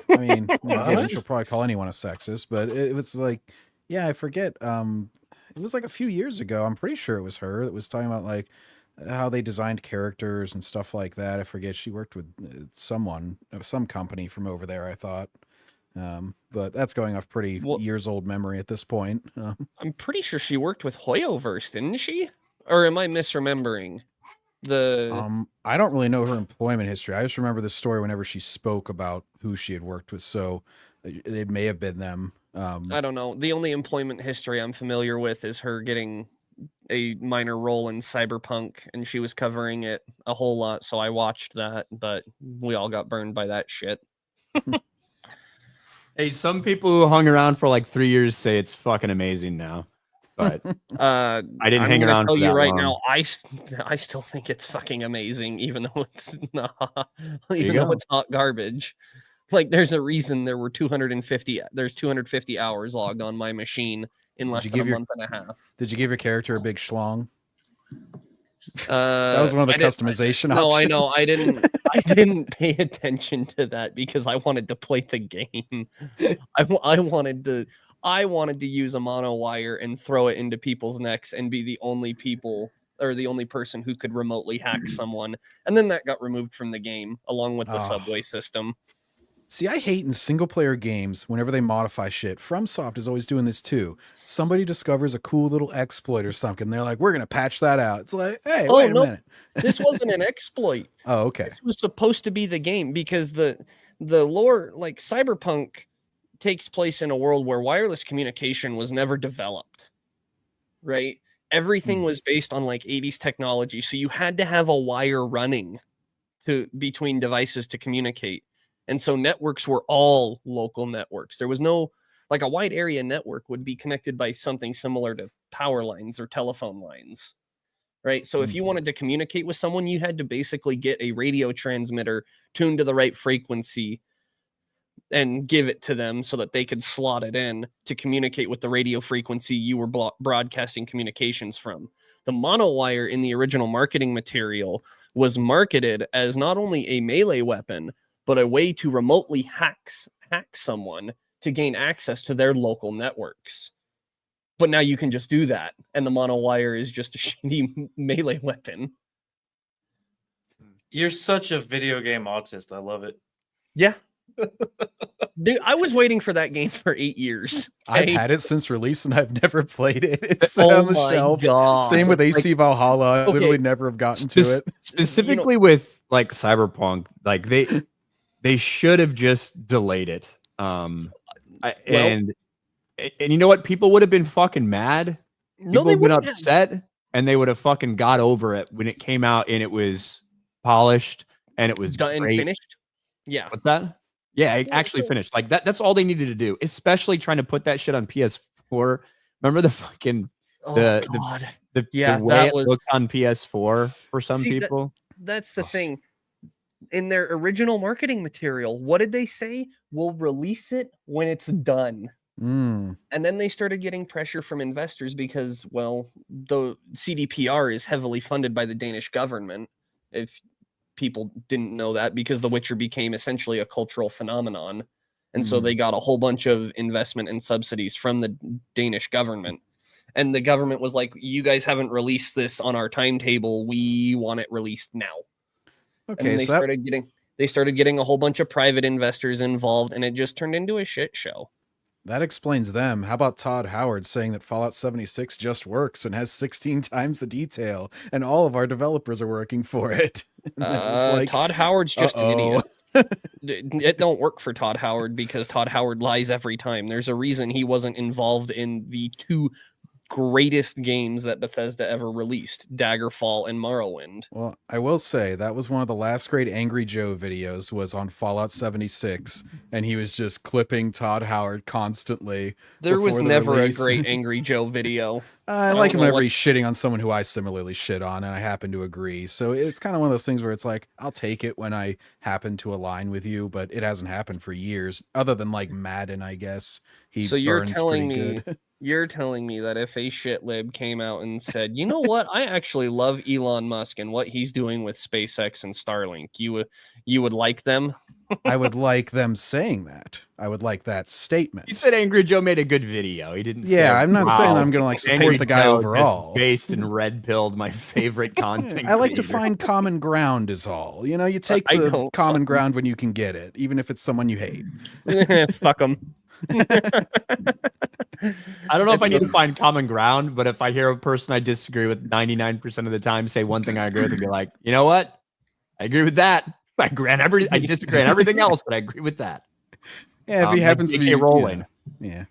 I mean, given she'll probably call anyone a sexist, but it was like, yeah, I forget. It was like a few years ago. I'm pretty sure it was her that was talking about like how they designed characters and stuff like that. I forget. She worked with some company from over there, I thought. But that's going off pretty years old memory at this point. I'm pretty sure she worked with Hoyoverse, didn't she? Or am I misremembering? I don't really know her employment history. I just remember the story whenever she spoke about who she had worked with. So it may have been them. I don't know. The only employment history I'm familiar with is her getting a minor role in Cyberpunk, and she was covering it a whole lot. So I watched that, but we all got burned by that shit. Hey, some people who hung around for like 3 years say it's fucking amazing now. But I didn't hang around. Tell for you that right long. now, I still think it's fucking amazing, even though it's not, even though it's hot garbage. Like, there's a reason there's 250 hours logged on my machine in less than a month and a half. Did you give your character a big schlong? That was one of the customization options. No, I know. I didn't pay attention to that because I wanted to play the game. I wanted to use a mono wire and throw it into people's necks and be the only person who could remotely hack someone. And then that got removed from the game along with the subway system. See, I hate in single-player games whenever they modify shit. FromSoft is always doing this too. Somebody discovers a cool little exploit or something. They're like, we're going to patch that out. It's like, hey, wait a minute. This wasn't an exploit. Oh, okay. This was supposed to be the game because the lore, like Cyberpunk, takes place in a world where wireless communication was never developed, right? Everything was based on like 80s technology. So you had to have a wire running between devices to communicate. And so networks were all local networks. There was no, like a wide area network would be connected by something similar to power lines or telephone lines, right? So if you wanted to communicate with someone, you had to basically get a radio transmitter tuned to the right frequency and give it to them so that they could slot it in to communicate with the radio frequency you were broadcasting communications from. The monowire in the original marketing material was marketed as not only a melee weapon, but a way to remotely hack someone to gain access to their local networks. But now you can just do that, and the monowire is just a shitty melee weapon. You're such a video game autist. I love it. Yeah. Dude, I was waiting for that game for 8 years. I've had it since release and I've never played it. It's on the shelf. God. Same with AC Valhalla. I literally never have gotten to it. Specifically with like Cyberpunk, like they should have just delayed it. And you know what? People would have been fucking mad. People would have been upset, and they would have fucking got over it when it came out and it was polished and it was done and great. Finished. Yeah. What's that? Yeah, it actually finished. Like that's all they needed to do, especially trying to put that shit on PS4. Remember the fucking the way it looked on PS4 for some people? That's the thing. In their original marketing material, what did they say? We'll release it when it's done. And then they started getting pressure from investors because, well, the CDPR is heavily funded by the Danish government. If people didn't know that, because The Witcher became essentially a cultural phenomenon. And so they got a whole bunch of investment and subsidies from the Danish government. And the government was like, you guys haven't released this on our timetable. We want it released now. Okay, and they started getting a whole bunch of private investors involved, and it just turned into a shit show. That explains them. How about Todd Howard saying that Fallout 76 just works and has 16 times the detail, and all of our developers are working for it? And then it was like, Todd Howard's just an uh-oh. idiot. It don't work for Todd Howard because Todd Howard lies every time. There's a reason he wasn't involved in the two greatest games that Bethesda ever released, Daggerfall and Morrowind. Well, I will say that was one of the last great Angry Joe videos was on Fallout 76, and he was just clipping Todd Howard constantly. There was never release. a great Angry Joe video. I like him whenever he's shitting on someone who I similarly shit on, and I happen to agree. So it's kind of one of those things where it's like, I'll take it when I happen to align with you, but it hasn't happened for years, other than like Madden, I guess. So you're telling me you're telling me that if a shit lib came out and said, you know what, I actually love Elon Musk and what he's doing with SpaceX and Starlink, you would like them? I would like them saying that. I would like that statement. He said Angry Joe made a good video. He didn't say, I'm not saying wow, I'm going to like support Angry the guy Joe overall. just based and red pilled my favorite content. I like to creator. find common ground is all. You know, you take the common ground when you can get it, even if it's someone you hate. Fuck them. I don't know if I need to find common ground, but if I hear a person I disagree with 99% of the time say one thing I agree with, and be like, you know what? I agree with that. I disagree on everything else, but I agree with that. Yeah, if he happens to be rolling. Yeah.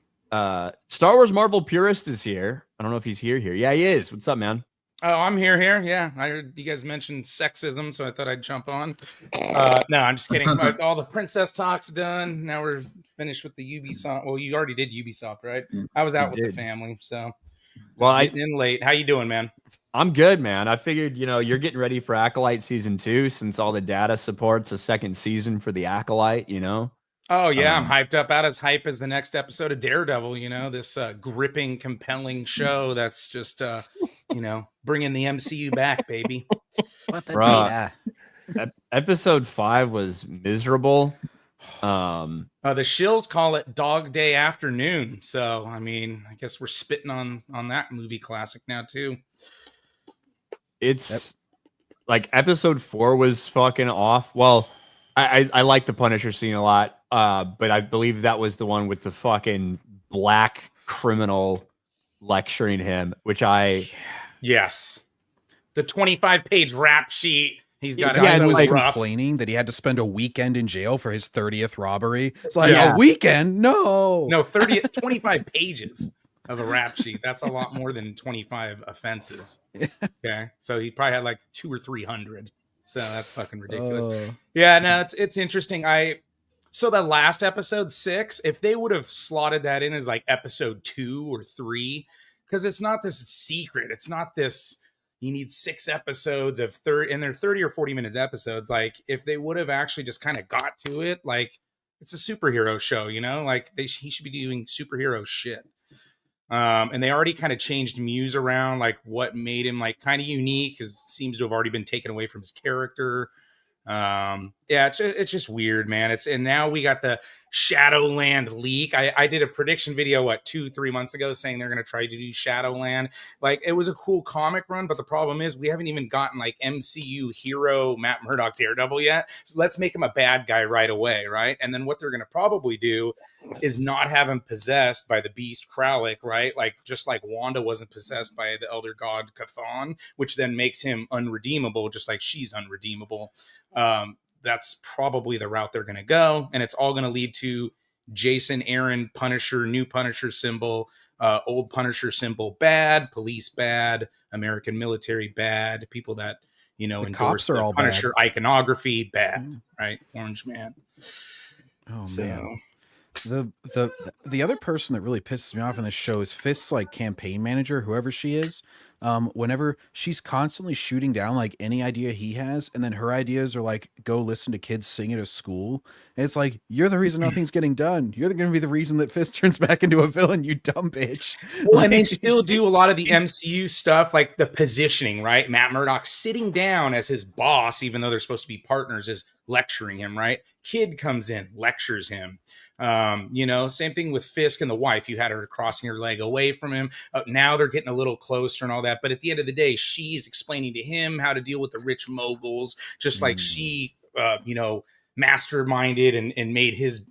Star Wars Marvel Purist is here. I don't know if he's here. Yeah, he is. What's up, man? Oh, I'm here. Yeah, I heard you guys mentioned sexism, so I thought I'd jump on. No, I'm just kidding. All the princess talk's done. Now we're finished with the Ubisoft. Well, you already did Ubisoft, right? I was out with the family, so getting in late. How you doing, man? I'm good, man. I figured, you're getting ready for Acolyte Season 2 since all the data supports a second season for the Acolyte, Oh, yeah, I'm hyped up. Out as hype as the next episode of Daredevil, this gripping, compelling show that's just, bringing the MCU back, baby. What the data? Episode 5 was miserable. The shills call it Dog Day Afternoon. So, I guess we're spitting on that movie classic now, too. It's like episode 4 was fucking off. Well, I like the Punisher scene a lot, but I believe that was the one with the fucking black criminal lecturing him, which Yes. The 25-page rap sheet. He's got was rough. complaining that he had to spend a weekend in jail for his 30th robbery. It's like, a weekend? No, 25 pages of a rap sheet. That's a lot more than 25 offenses. Okay, so he probably had like 200 or 300. So that's fucking ridiculous. Yeah, no, it's interesting. So the last episode 6, if they would have slotted that in as like episode 2 or 3, because it's not this secret. It's not this. You need 6 episodes of 30, and they're 30 or 40-minute episodes. Like if they would have actually just kind of got to it, like it's a superhero show, like he should be doing superhero shit. And they already kind of changed Muse around, like what made him like kind of unique, because seems to have already been taken away from his character. It's just weird, man. And now we got the Shadowland leak. I did a prediction video 2-3 months ago saying they're going to try to do Shadowland. Like it was a cool comic run, but the problem is we haven't even gotten like MCU hero Matt Murdock Daredevil yet. So let's make him a bad guy right away, right? And then what they're going to probably do is not have him possessed by the beast Kralik, right? Like just like Wanda wasn't possessed by the elder god Chthon, which then makes him unredeemable, just like she's unredeemable. That's probably the route they're going to go. And it's all going to lead to Jason Aaron Punisher, new Punisher symbol, old Punisher symbol bad, police bad, American military bad, people that, endorse cops are all Punisher bad. Iconography bad, right? Orange Man. Oh, man. The other person that really pisses me off in this show is Fist's like campaign manager, whoever she is. Whenever she's constantly shooting down like any idea he has, and then her ideas are like, go listen to kids sing at a school. And it's like, you're the reason nothing's getting done. You're going to be the reason that Fist turns back into a villain, you dumb bitch. Well, and they still do a lot of the MCU stuff, like the positioning, right? Matt Murdock sitting down as his boss, even though they're supposed to be partners, is lecturing him, right? Kid comes in, lectures him. Same thing with Fisk and the wife. You had her crossing her leg away from him. Now they're getting a little closer and all that. But at the end of the day, she's explaining to him how to deal with the rich moguls, just like she, masterminded and made his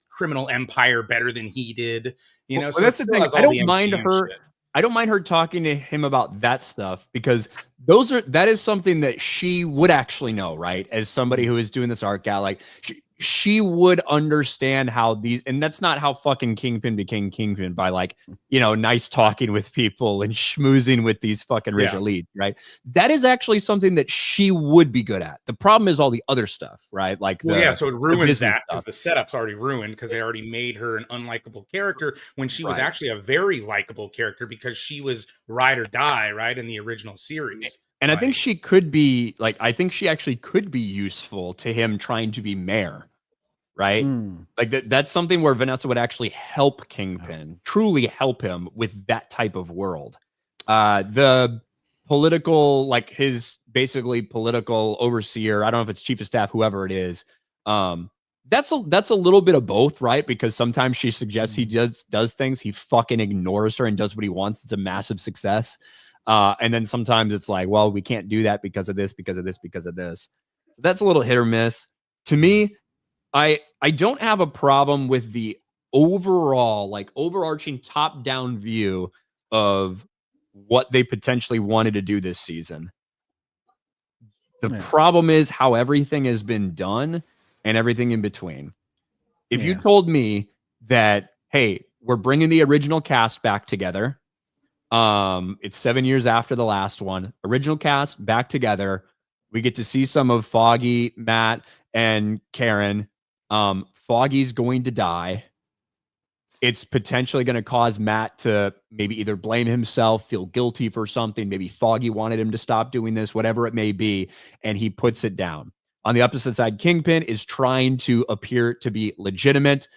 criminal empire better than he did. You know, well, so that's the thing. I don't mind her. Shit. I don't mind her talking to him about that stuff because that is something that she would actually know, right? As somebody who is doing this art gal, like she would understand how these, and that's not how fucking Kingpin became Kingpin, by like, you know, nice talking with people and schmoozing with these fucking rich elites, right? That is actually something that she would be good at. The problem is all the other stuff, right? Like, so it ruins that because the setup's already ruined because they already made her an unlikable character when she was actually a very likable character because she was ride or die, right, in the original series. And I think she could be like, I think she actually could be useful to him trying to be mayor, right? Like that's something where Vanessa would actually help Kingpin, truly help him with that type of world. The political, like his basically political overseer, I don't know if it's chief of staff, whoever it is. That's a little bit of both, right? Because sometimes she suggests he does things, he fucking ignores her and does what he wants. It's a massive success. And then sometimes it's like, well, we can't do that because of this, because of this, because of this. So that's a little hit or miss. To me, I don't have a problem with the overall, like overarching top-down view of what they potentially wanted to do this season. The problem is how everything has been done and everything in between. If you told me that, hey, we're bringing the original cast back together, it's 7 years after the last one, original cast back together, we get to see some of Foggy, Matt, and Karen. Foggy's going to die. It's potentially going to cause Matt to maybe either blame himself, feel guilty for something. Maybe Foggy wanted him to stop doing this, whatever it may be, and he puts it down. On the opposite side, Kingpin is trying to appear to be legitimate.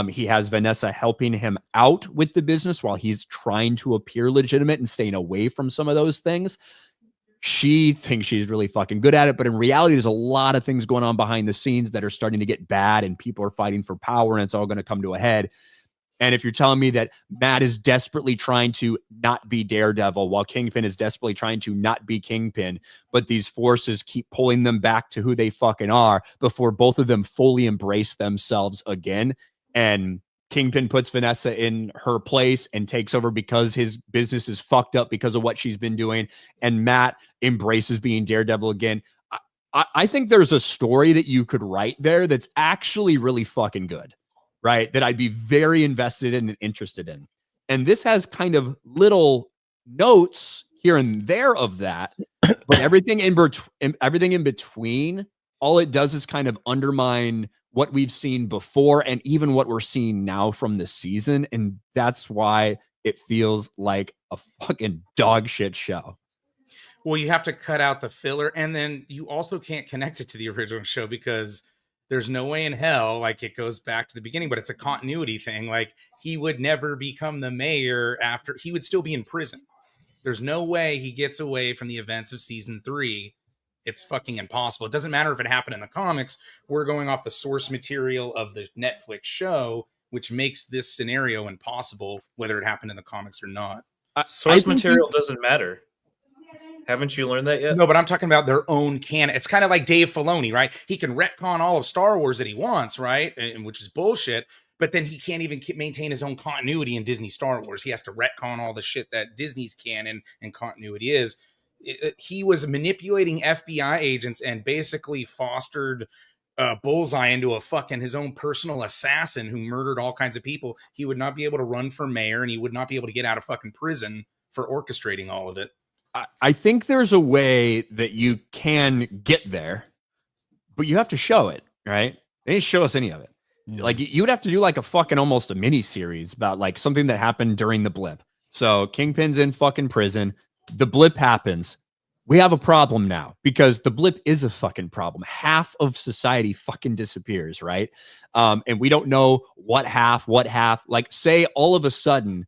He has Vanessa helping him out with the business while he's trying to appear legitimate and staying away from some of those things. She thinks she's really fucking good at it, but in reality, there's a lot of things going on behind the scenes that are starting to get bad and people are fighting for power and it's all going to come to a head. And if you're telling me that Matt is desperately trying to not be Daredevil while Kingpin is desperately trying to not be Kingpin, but these forces keep pulling them back to who they fucking are before both of them fully embrace themselves again, and Kingpin puts Vanessa in her place and takes over because his business is fucked up because of what she's been doing, and Matt embraces being Daredevil again, I think there's a story that you could write there that's actually really fucking good, right? That I'd be very invested in and interested in. And this has kind of little notes here and there of that, but everything in between, all it does is kind of undermine what we've seen before and even what we're seeing now from the season. And that's why it feels like a fucking dog shit show. Well, you have to cut out the filler, and then you also can't connect it to the original show because there's no way in hell, like, it goes back to the beginning, but it's a continuity thing. Like, he would never become the mayor after, he would still be in prison. There's no way he gets away from the events of season 3. It's fucking impossible. It doesn't matter if it happened in the comics. We're going off the source material of the Netflix show, which makes this scenario impossible, whether it happened in the comics or not. Source material doesn't matter. Haven't you learned that yet? No, but I'm talking about their own canon. It's kind of like Dave Filoni, right? He can retcon all of Star Wars that he wants, right? And which is bullshit. But then he can't even maintain his own continuity in Disney Star Wars. He has to retcon all the shit that Disney's canon and continuity is. He was manipulating FBI agents and basically fostered Bullseye into a fucking his own personal assassin who murdered all kinds of people. He would not be able to run for mayor, and he would not be able to get out of fucking prison for orchestrating all of it. I think there's a way that you can get there, but you have to show it, right? They didn't show us any of it. Yeah. Like, you would have to do like a fucking almost a mini series about like something that happened during the blip. So Kingpin's in fucking prison. The blip happens. We have a problem now because the blip is a fucking problem. Half of society fucking disappears, right? And we don't know what half. Like, say all of a sudden,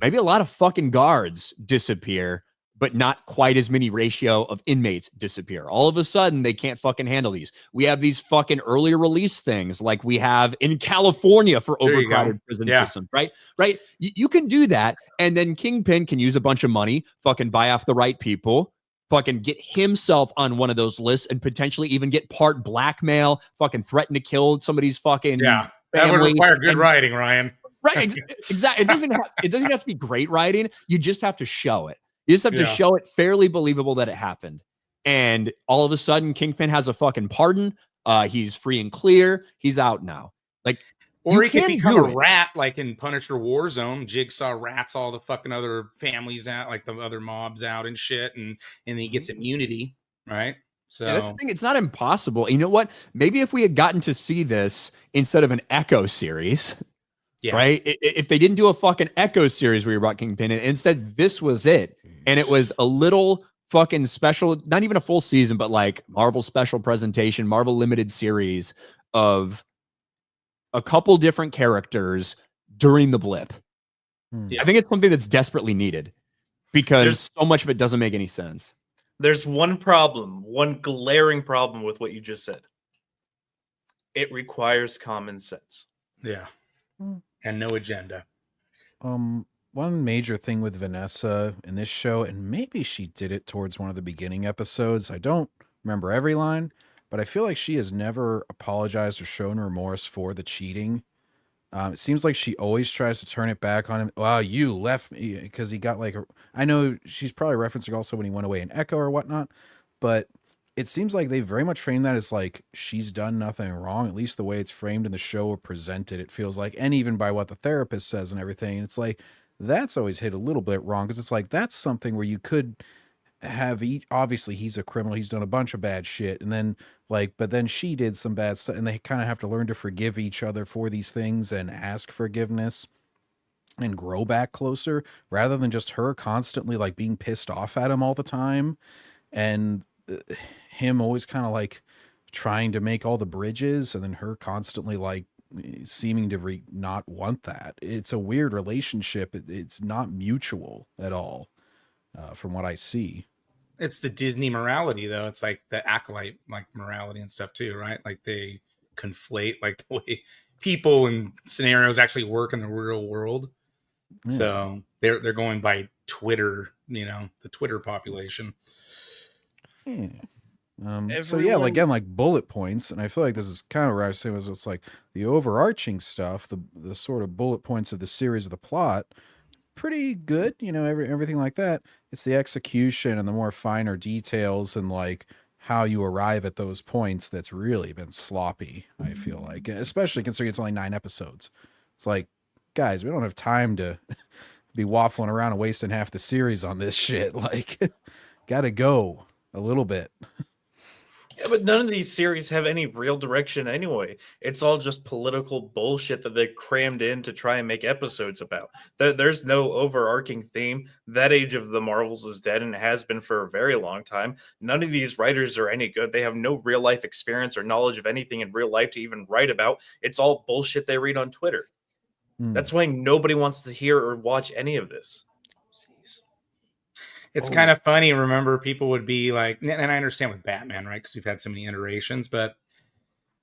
maybe a lot of fucking guards disappear, but not quite as many ratio of inmates disappear. All of a sudden, they can't fucking handle these. We have these fucking earlier release things like we have in California for overcrowded prison systems, right? Right? You can do that, and then Kingpin can use a bunch of money, fucking buy off the right people, fucking get himself on one of those lists and potentially even get part blackmail, fucking threaten to kill somebody's fucking Yeah, that would family. require good writing, Ryan. Right, exactly. It doesn't even have to be great writing. You just have to show it. You just have to show it fairly believable that it happened. And all of a sudden, Kingpin has a fucking pardon. He's free and clear. He's out now. Like, or he could become a rat, like in Punisher Warzone. Jigsaw rats all the fucking other families out, like the other mobs out and shit, and he gets immunity, right? So that's the thing. It's not impossible. You know what? Maybe if we had gotten to see this instead of an Echo series. Yeah. Right? If they didn't do a fucking Echo series where you brought Kingpin in, instead this was it. And it was a little fucking special, not even a full season, but like Marvel special presentation, Marvel limited series of a couple different characters during the blip. I think it's something that's desperately needed because so much of it doesn't make any sense. There's one problem, one glaring problem with what you just said. It requires common sense. Yeah. And no agenda. One major thing with Vanessa in this show, and maybe she did it towards one of the beginning episodes. I don't remember every line, but I feel like she has never apologized or shown remorse for the cheating. It seems like she always tries to turn it back on him. Wow, you left me because he got like I know she's probably referencing also when he went away in Echo or whatnot, but it seems like they very much frame that as like she's done nothing wrong, at least the way it's framed in the show or presented, it feels like, and even by what the therapist says and everything. It's like that's always hit a little bit wrong because it's like that's something where you could have obviously he's a criminal, he's done a bunch of bad shit, and then like but then she did some bad stuff, and they kind of have to learn to forgive each other for these things and ask forgiveness and grow back closer rather than just her constantly like being pissed off at him all the time and him always kind of like trying to make all the bridges and then her constantly like seeming to not want that. It's a weird relationship. It's not mutual at all from what I see. It's the Disney morality though. It's like the Acolyte like morality and stuff too, right? Like they conflate like the way people and scenarios actually work in the real world. Yeah. So they're going by Twitter, the Twitter population. Yeah. So yeah, again, like bullet points, and I feel like this is kind of where I was saying was it's like the overarching stuff, the sort of bullet points of the series of the plot, pretty good, everything like that. It's the execution and the more finer details and like how you arrive at those points that's really been sloppy, I feel like, especially considering it's only 9 episodes. It's like, guys, we don't have time to be waffling around and wasting half the series on this shit. Like, gotta go a little bit. Yeah, but none of these series have any real direction anyway. It's all just political bullshit that they crammed in to try and make episodes about. There's no overarching theme. That age of the Marvels is dead, and it has been for a very long time. None of these writers are any good. They have no real life experience or knowledge of anything in real life to even write about. It's all bullshit they read on Twitter. That's why nobody wants to hear or watch any of this. It's kind of funny. Remember, people would be like, and I understand with Batman, right? Because we've had so many iterations, but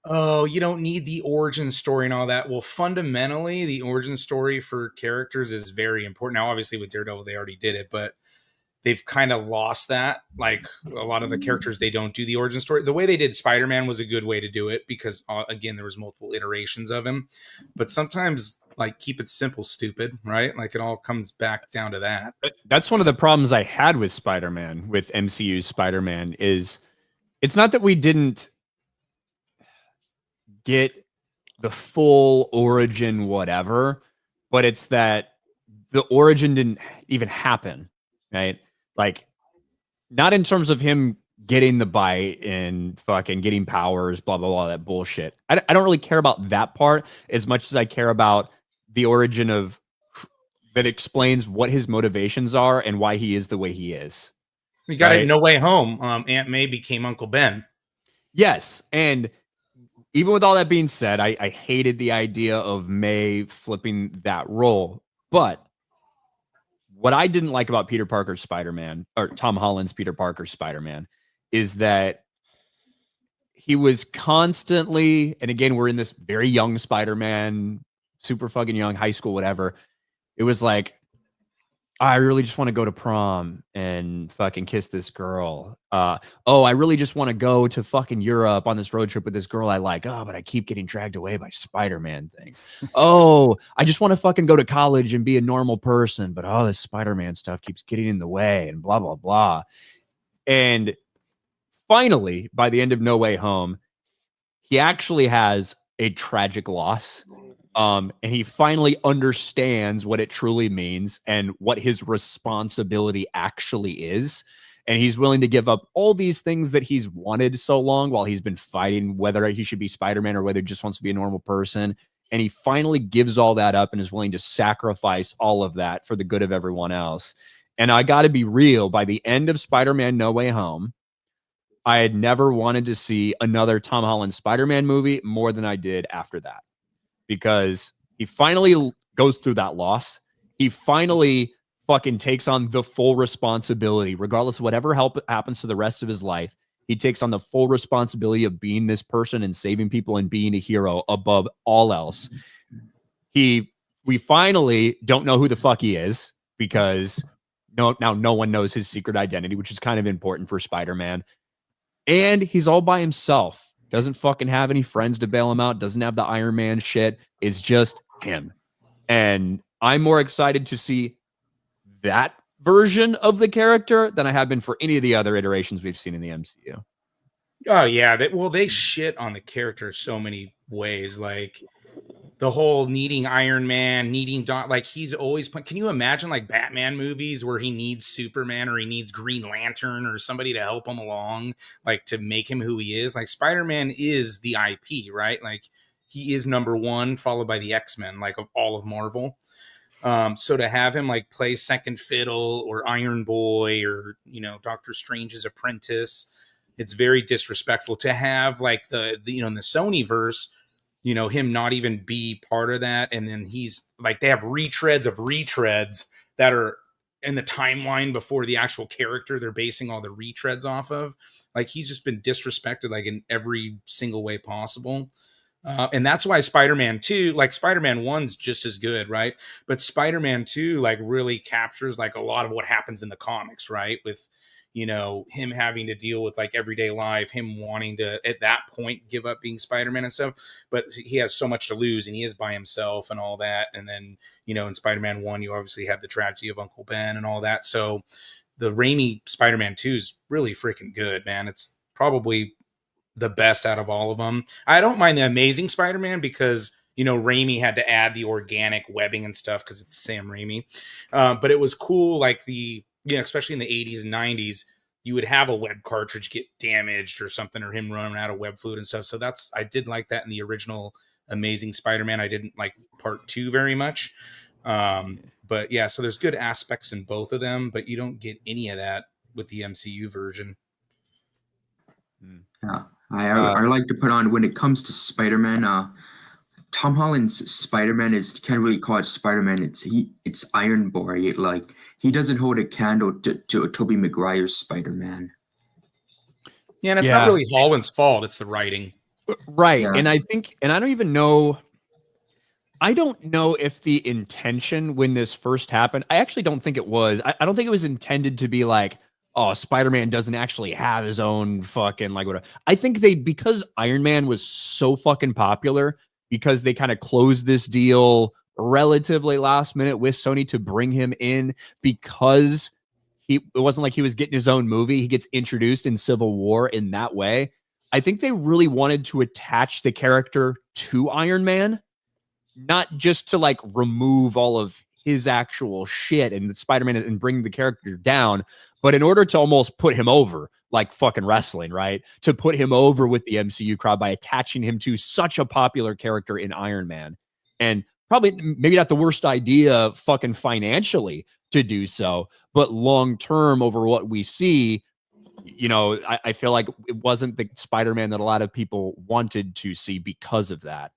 you don't need the origin story and all that. Well, fundamentally, the origin story for characters is very important. Now, obviously, with Daredevil, they already did it, but they've kind of lost that. Like a lot of the characters, they don't do the origin story. The way they did Spider-Man was a good way to do it because, again, there was multiple iterations of him. But sometimes, like, keep it simple, stupid, right? Like, it all comes back down to that. That's one of the problems I had with Spider-Man, with MCU's Spider-Man, is it's not that we didn't get the full origin whatever, but it's that the origin didn't even happen, right? Like, not in terms of him getting the bite and fucking getting powers, blah, blah, blah, that bullshit. I don't really care about that part as much as I care about the origin of that explains what his motivations are and why he is the way he is. We got it. No Way Home. Aunt May became Uncle Ben. Yes. And even with all that being said, I hated the idea of May flipping that role. But what I didn't like about Peter Parker's Spider-Man, or Tom Holland's Peter Parker's Spider-Man, is that he was constantly, and again, we're in this very young Spider-Man, super fucking young, high school, whatever. It was like, I really just want to go to prom and fucking kiss this girl. Oh, I really just want to go to fucking Europe on this road trip with this girl I like. Oh, but I keep getting dragged away by Spider-Man things. Oh, I just want to fucking go to college and be a normal person, but oh, this Spider-Man stuff keeps getting in the way and blah, blah, blah. And finally, by the end of No Way Home, he actually has a tragic loss. And he finally understands what it truly means and what his responsibility actually is. And he's willing to give up all these things that he's wanted so long while he's been fighting whether he should be Spider-Man or whether he just wants to be a normal person. And he finally gives all that up and is willing to sacrifice all of that for the good of everyone else. And I got to be real, by the end of Spider-Man No Way Home, I had never wanted to see another Tom Holland Spider-Man movie more than I did after that, because he finally goes through that loss. He finally fucking takes on the full responsibility, regardless of whatever happens to the rest of his life. He takes on the full responsibility of being this person and saving people and being a hero above all else. We finally don't know who the fuck he is, because now no one knows his secret identity, which is kind of important for Spider-Man. And he's all by himself. Doesn't fucking have any friends to bail him out. Doesn't have the Iron Man shit. It's just him. And I'm more excited to see that version of the character than I have been for any of the other iterations we've seen in the MCU. Oh yeah, they shit on the character so many ways. Like the whole needing Iron Man, like he's always. Can you imagine like Batman movies where he needs Superman or he needs Green Lantern or somebody to help him along, like to make him who he is? Like Spider-Man is the IP, right? Like he is number one, followed by the X-Men, like of all of Marvel. So to have him like play second fiddle or Iron Boy or, you know, Doctor Strange's apprentice, it's very disrespectful to have like the you know, in the Sony verse, you know, him not even be part of that. And then he's like, they have retreads of retreads that are in the timeline before the actual character they're basing all the retreads off of. Like he's just been disrespected like in every single way possible. And that's why Spider-Man 2, like Spider-Man 1's just as good, right? But Spider-Man 2 like really captures like a lot of what happens in the comics, right? With, you know, him having to deal with like everyday life, him wanting to at that point give up being Spider-Man and stuff, but he has so much to lose and he is by himself and all that. And then, you know, in Spider-Man 1, you obviously have the tragedy of Uncle Ben and all that. So the Raimi Spider-Man 2 is really freaking good, man. It's probably the best out of all of them. I don't mind the Amazing Spider-Man because, you know, Raimi had to add the organic webbing and stuff because it's Sam Raimi. But it was cool, like the, you know, especially in the 80s and 90s, you would have a web cartridge get damaged or something, or him running out of web fluid and stuff. So I did like that in the original Amazing Spider-Man. I didn't like part 2 very much. But yeah, so there's good aspects in both of them, but you don't get any of that with the MCU version. Yeah. I like to put on, when it comes to Spider-Man, Tom Holland's Spider-Man can't really call it Spider-Man. It's Iron Boy. Like he doesn't hold a candle to Tobey Maguire's Spider-Man. Yeah, and it's not really Holland's fault. It's the writing. Right. Yeah. And I think, and I don't know if the intention when this first happened, I actually don't think it was. I don't think it was intended to be like, oh, Spider-Man doesn't actually have his own fucking like whatever. I think because Iron Man was so fucking popular, because they kind of closed this deal relatively last minute with Sony to bring him in, because it wasn't like he was getting his own movie. He gets introduced in Civil War in that way. I think they really wanted to attach the character to Iron Man, not just to like remove all of his actual shit and Spider-Man and bring the character down, but in order to almost put him over, like fucking wrestling, right? To put him over with the MCU crowd by attaching him to such a popular character in Iron Man. And probably maybe not the worst idea fucking financially to do so, but long-term over what we see, you know, I feel like it wasn't the Spider-Man that a lot of people wanted to see because of that.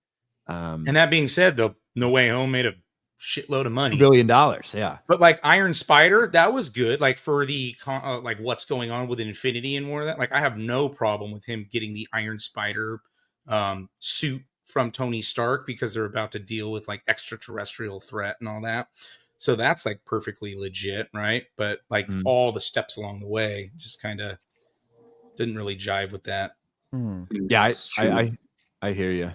And that being said, though, No Way Home made a shitload of money. $1 billion, yeah. But like Iron Spider, that was good. Like for the like what's going on with Infinity and more of that. Like I have no problem with him getting the Iron Spider suit from Tony Stark, because they're about to deal with like extraterrestrial threat and all that. So that's like perfectly legit, right? But like all the steps along the way just kind of didn't really jive with that. Yeah, I hear you.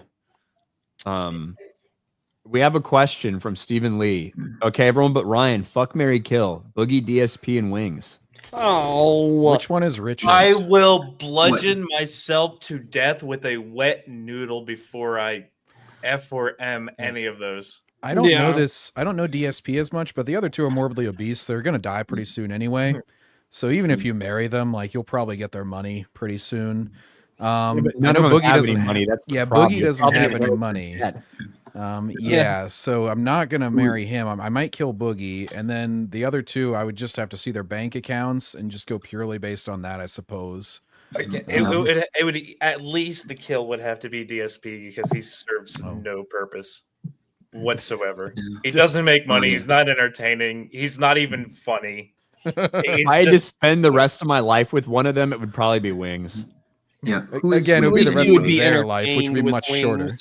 We have a question from Stephen Lee. Okay, everyone but Ryan, fuck, marry, kill. Boogie, DSP, and Wings. Oh, Which one is richest? I will bludgeon myself to death with a wet noodle before I F or M any of those. I don't know this. I don't know DSP as much, but the other two are morbidly obese. They're going to die pretty soon anyway. So even if you marry them, like you'll probably get their money pretty soon. I know Boogie doesn't have any money. Boogie doesn't have any money. So I'm not gonna marry him. I might kill Boogie, and then the other two, I would just have to see their bank accounts and just go purely based on that, I suppose. It would at least the kill would have to be DSP because he serves no purpose whatsoever. He doesn't make money. He's not entertaining. He's not even funny. If I had to spend the rest of my life with one of them, it would probably be Wings. Yeah. Again, it would be the rest of their life, which would be much shorter.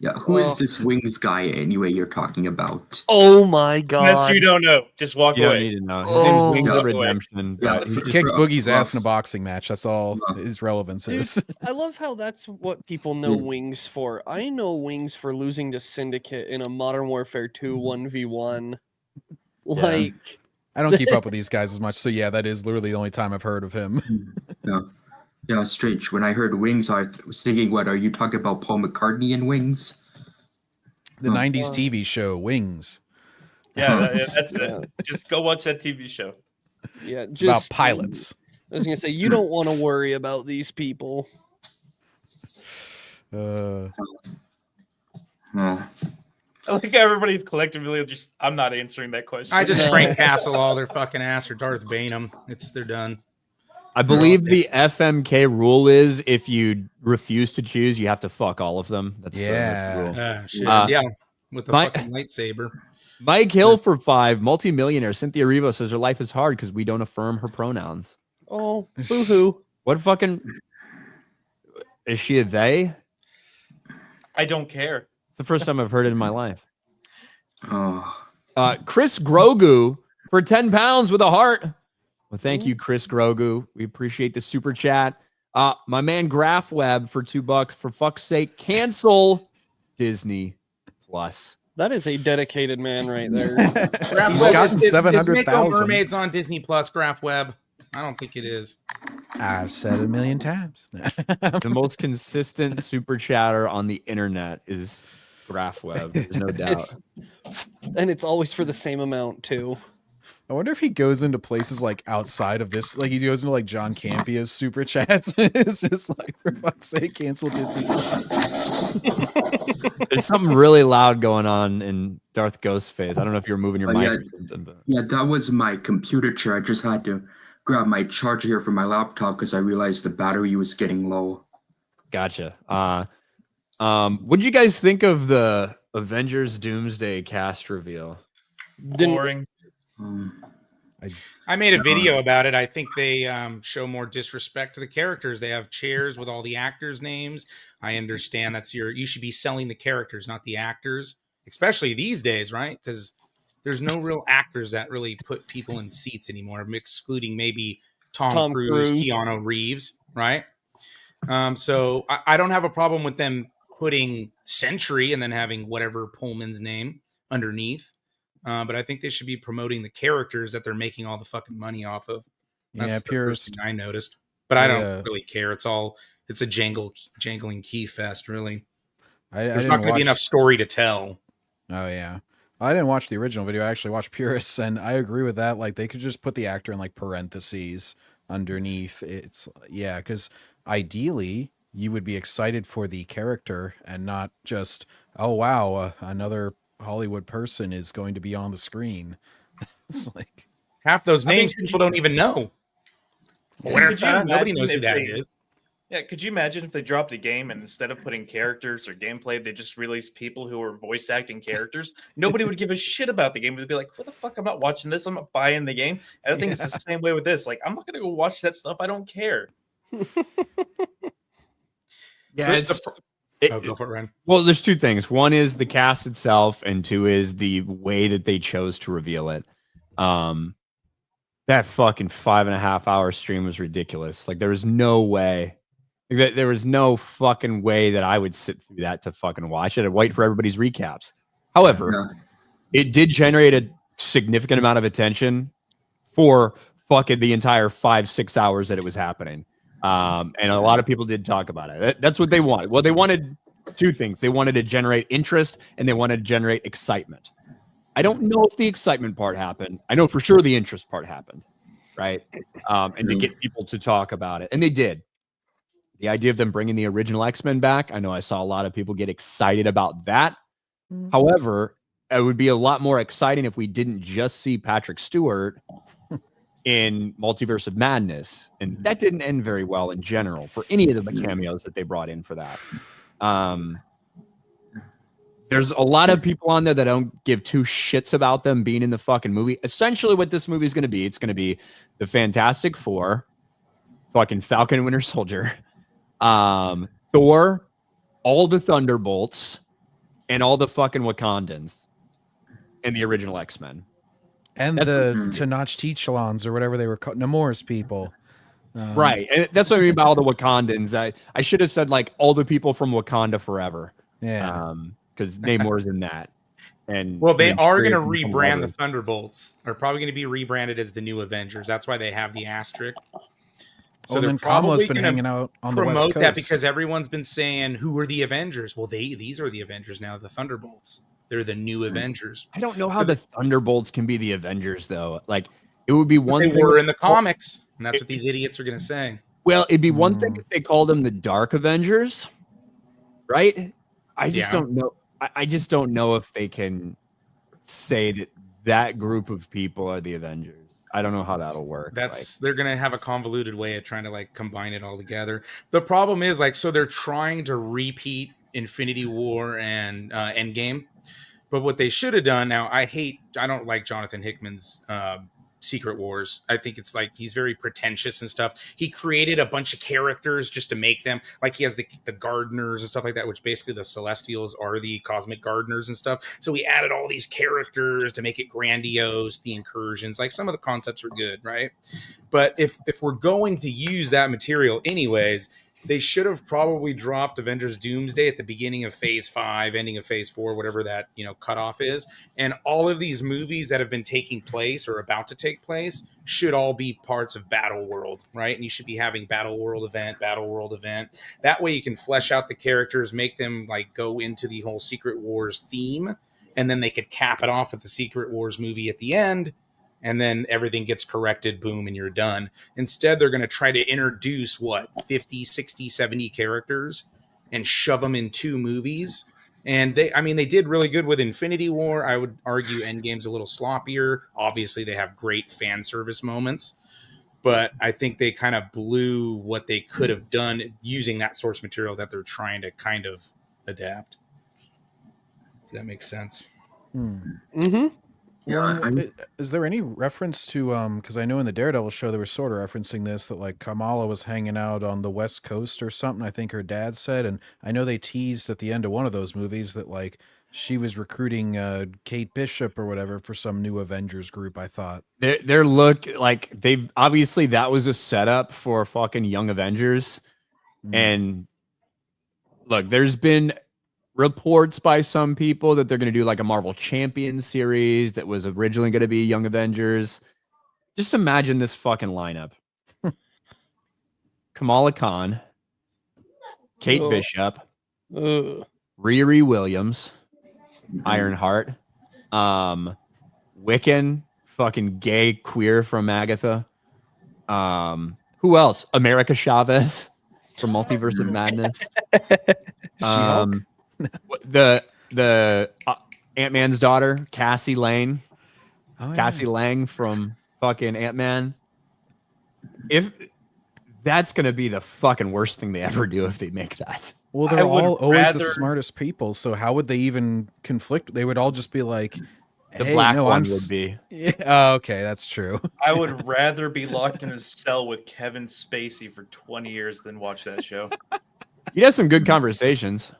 Yeah, who is this Wings guy anyway you're talking about? Oh my god. Unless you don't know, just walk You away. don't need to know. His name's Wings of Redemption. Yeah, he kicked Boogie's ass in a boxing match. That's all his relevance is. I love how that's what people know Wings for. I know Wings for losing to Syndicate in a Modern Warfare 2 1v1. Like, I don't keep up with these guys as much, so yeah, that is literally the only time I've heard of him. Yeah, strange. When I heard Wings, I was thinking, what, are you talking about Paul McCartney and Wings? The 90s TV show, Wings. Yeah, that's it. Just go watch that TV show. Yeah, it's about pilots. I was going to say, you don't want to worry about these people. I think everybody's collectively just, I'm not answering that question. I just Frank Castle all their fucking ass or Darth Bane them. They're done. I believe the FMK rule is if you refuse to choose, you have to fuck all of them. That's the rule. Shit. With the fucking lightsaber. Mike Hill for 5, multimillionaire. Cynthia Revo says her life is hard because we don't affirm her pronouns. Oh, boo-hoo. What fucking... Is she a they? I don't care. It's the first time I've heard it in my life. Chris Grogu for 10 pounds with a heart. Well, thank you, Chris Grogu. We appreciate the super chat. My man Graph Web for $2. For fuck's sake, cancel Disney Plus. That is a dedicated man right there. He's gotten 700,000 Mermaids on Disney Plus. Graph Web. I don't think it is. I've said it a million times. The most consistent super chatter on the internet is Graph Web. There's no doubt. And it's always for the same amount too. I wonder if he goes into places like outside of this, like he goes into like John Campia's super chats. It's just like, for fuck's sake, cancel Disney Plus. There's something really loud going on in Darth Ghostface. I don't know if you're moving your mic. Yeah, or something, but... yeah, that was my computer chair. I just had to grab my charger here for my laptop because I realized the battery was getting low. Gotcha. What did you guys think of the Avengers Doomsday cast reveal? Boring. I made a video about it. I think they show more disrespect to the characters. They have chairs with all the actors' names. I understand you should be selling the characters, not the actors, especially these days, right? Because there's no real actors that really put people in seats anymore, excluding maybe Tom Cruise, Keanu Reeves, right? So I don't have a problem with them putting Sentry and then having whatever Pullman's name underneath. But I think they should be promoting the characters that they're making all the fucking money off of. That's the first thing I noticed. But I don't really care. It's a jangling key fest, really. There's not going to be enough story to tell. Oh, yeah. I didn't watch the original video. I actually watched Purists, and I agree with that. Like, they could just put the actor in, like, parentheses underneath. Because ideally, you would be excited for the character and not just, oh, wow, another Hollywood person is going to be on the screen. It's like half those names people don't even know. Nobody knows who that is. Yeah, could you imagine if they dropped a game and instead of putting characters or gameplay, they just released people who were voice acting characters? Nobody would give a shit about the game. They'd be like, what the fuck? I'm not watching this. I'm not buying the game. And I think it's the same way with this. Like, I'm not going to go watch that stuff. I don't care. Yeah, Go for it, Ryan. Well, there's two things. One is the cast itself, and two is the way that they chose to reveal it. That fucking 5.5-hour stream was ridiculous. Like, there was no way. There was no fucking way that I would sit through that to fucking watch it and wait for everybody's recaps. However, it did generate a significant amount of attention for fucking the entire 5-6 hours that it was happening. And a lot of people did talk about it. That's what they wanted. Well, they wanted two things. They wanted to generate interest and they wanted to generate excitement. I don't know if the excitement part happened. I know for sure the interest part happened, right? And to get people to talk about it. And they did. The idea of them bringing the original X-Men back, I know I saw a lot of people get excited about that. However, it would be a lot more exciting if we didn't just see Patrick Stewart in Multiverse of Madness. And that didn't end very well in general for any of the cameos that they brought in for that. There's a lot of people on there that don't give two shits about them being in the fucking movie. Essentially what this movie is going to be, it's going to be the Fantastic Four, fucking Falcon and Winter Soldier, Thor, all the Thunderbolts, and all the fucking Wakandans in the original X-Men. And the Tenochtitlan or whatever they were called, Namor's people. Right. And that's what I mean by all the Wakandans. I should have said like all the people from Wakanda forever. Yeah. Because Namor's in that. And Well, they are going to rebrand the Thunderbolts. They're probably going to be rebranded as the New Avengers. That's why they have the asterisk. So they're Kamala's been hanging out on the West Coast. Promote that because everyone's been saying, who are the Avengers? Well, these are the Avengers now, the Thunderbolts. They're the new Avengers. I don't know how the Thunderbolts can be the Avengers, though. Like, it would be one thing. They were in the comics, and that's what these idiots are going to say. Well, it'd be one thing if they called them the Dark Avengers, right? I just don't know. I just don't know if they can say that group of people are the Avengers. I don't know how that'll work. They're gonna have a convoluted way of trying to like combine it all together. The problem is so they're trying to repeat Infinity War and Endgame, but what they should have done. Now I don't like Jonathan Hickman's Secret Wars. I think it's like he's very pretentious and stuff. He created a bunch of characters just to make them like he has the gardeners and stuff like that, which basically the Celestials are the cosmic gardeners and stuff. So he added all these characters to make it grandiose, the incursions, like some of the concepts are good, right? But if we're going to use that material anyways, they should have probably dropped Avengers Doomsday at the beginning of Phase 5, ending of Phase 4, whatever that, cutoff is. And all of these movies that have been taking place or about to take place should all be parts of Battle World, right? And you should be having Battle World event. That way you can flesh out the characters, make them like go into the whole Secret Wars theme, and then they could cap it off with the Secret Wars movie at the end. And then everything gets corrected, boom, and you're done. Instead, they're going to try to introduce, 50, 60, 70 characters and shove them in 2 movies. And they did really good with Infinity War. I would argue Endgame's a little sloppier. Obviously, they have great fan service moments. But I think they kind of blew what they could have done using that source material that they're trying to kind of adapt. Does that make sense? Mm-hmm. Yeah, is there any reference to because I know in the Daredevil show they were sort of referencing this, that like Kamala was hanging out on the West Coast or something, I think her dad said, and I know they teased at the end of one of those movies that like she was recruiting Kate Bishop or whatever for some new Avengers group. I thought their look like they've obviously that was a setup for fucking Young Avengers. And look, there's been reports by some people that they're going to do like a Marvel Champions series that was originally going to be Young Avengers. Just imagine this fucking lineup. Kamala Khan, Kate Bishop, Riri Williams, Ironheart, Wiccan, fucking gay queer from Agatha. Who else? America Chavez from Multiverse of Madness. The Ant-Man's daughter, Cassie Lang. Cassie Lang from fucking Ant-Man. If that's gonna be the fucking worst thing they ever do if they make that. Well, they're all always the smartest people, so how would they even conflict? They would all just be like, the black one would be. Yeah, oh, okay, that's true. I would rather be locked in a cell with Kevin Spacey for 20 years than watch that show. He has some good conversations.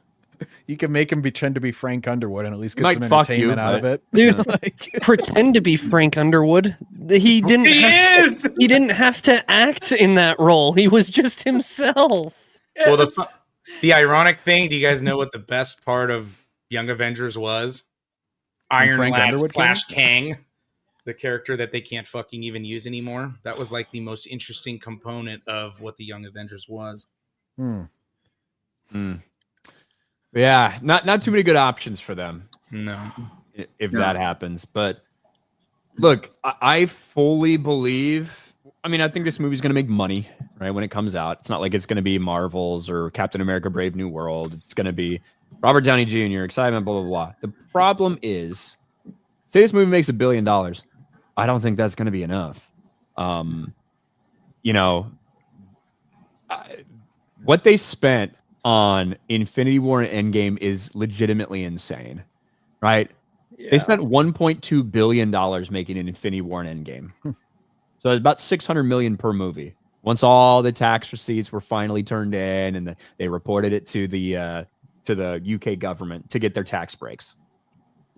You can make him pretend to be Frank Underwood and at least get Might some fuck you, entertainment out of it. Dude, Like, pretend to be Frank Underwood. He didn't have to act in that role. He was just himself. Well, the ironic thing, do you guys know what the best part of Young Avengers was? Iron Frank Lad Underwood / Kang, the character that they can't fucking even use anymore. That was like the most interesting component of what the Young Avengers was. Yeah, not too many good options for them. No. If that happens. But look, I fully believe, I mean, I think this movie's going to make money, right, when it comes out. It's not like it's going to be Marvel's or Captain America Brave New World. It's going to be Robert Downey Jr., excitement, blah, blah, blah. The problem is, say this movie makes $1 billion. I don't think that's going to be enough. You know, what they spent on Infinity War and Endgame is legitimately insane, right? Yeah. They spent $1.2 billion making an Infinity War and Endgame. So it's about $600 million per movie. Once all the tax receipts were finally turned in and they reported it to the UK government to get their tax breaks.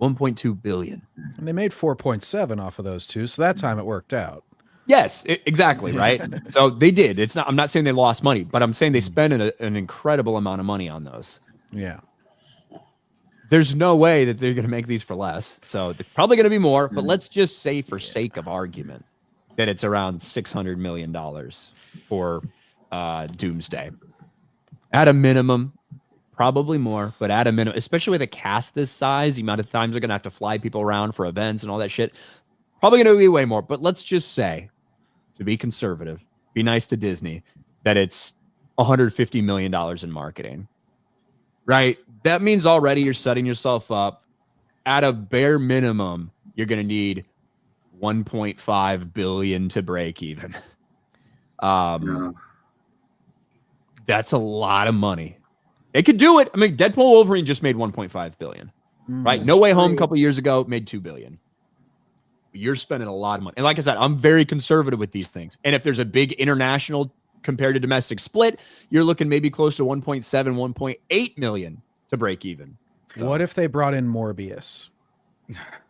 1.2 billion. and they made 4.7 off of those two, so that time it worked out. Yes, exactly, right? So they did. It's not. I'm not saying they lost money, but I'm saying they spent an incredible amount of money on those. Yeah. There's no way that they're going to make these for less. So they're probably going to be more, but let's just say for sake of argument that it's around $600 million for Doomsday. At a minimum, probably more, but at a minimum, especially with a cast this size, the amount of times they're going to have to fly people around for events and all that shit, probably going to be way more. But let's just say, to be conservative, be nice to Disney, that it's $150 million in marketing, right? That means already you're setting yourself up. At a bare minimum, you're going to need $1.5 billion to break even. That's a lot of money. They could do it. I mean, Deadpool Wolverine just made $1.5 billion, right? No Way Home a couple years ago made $2 billion. You're spending a lot of money. And like I said, I'm very conservative with these things. And if there's a big international compared to domestic split, you're looking maybe close to 1.7, 1.8 million to break even. So, What if they brought in Morbius?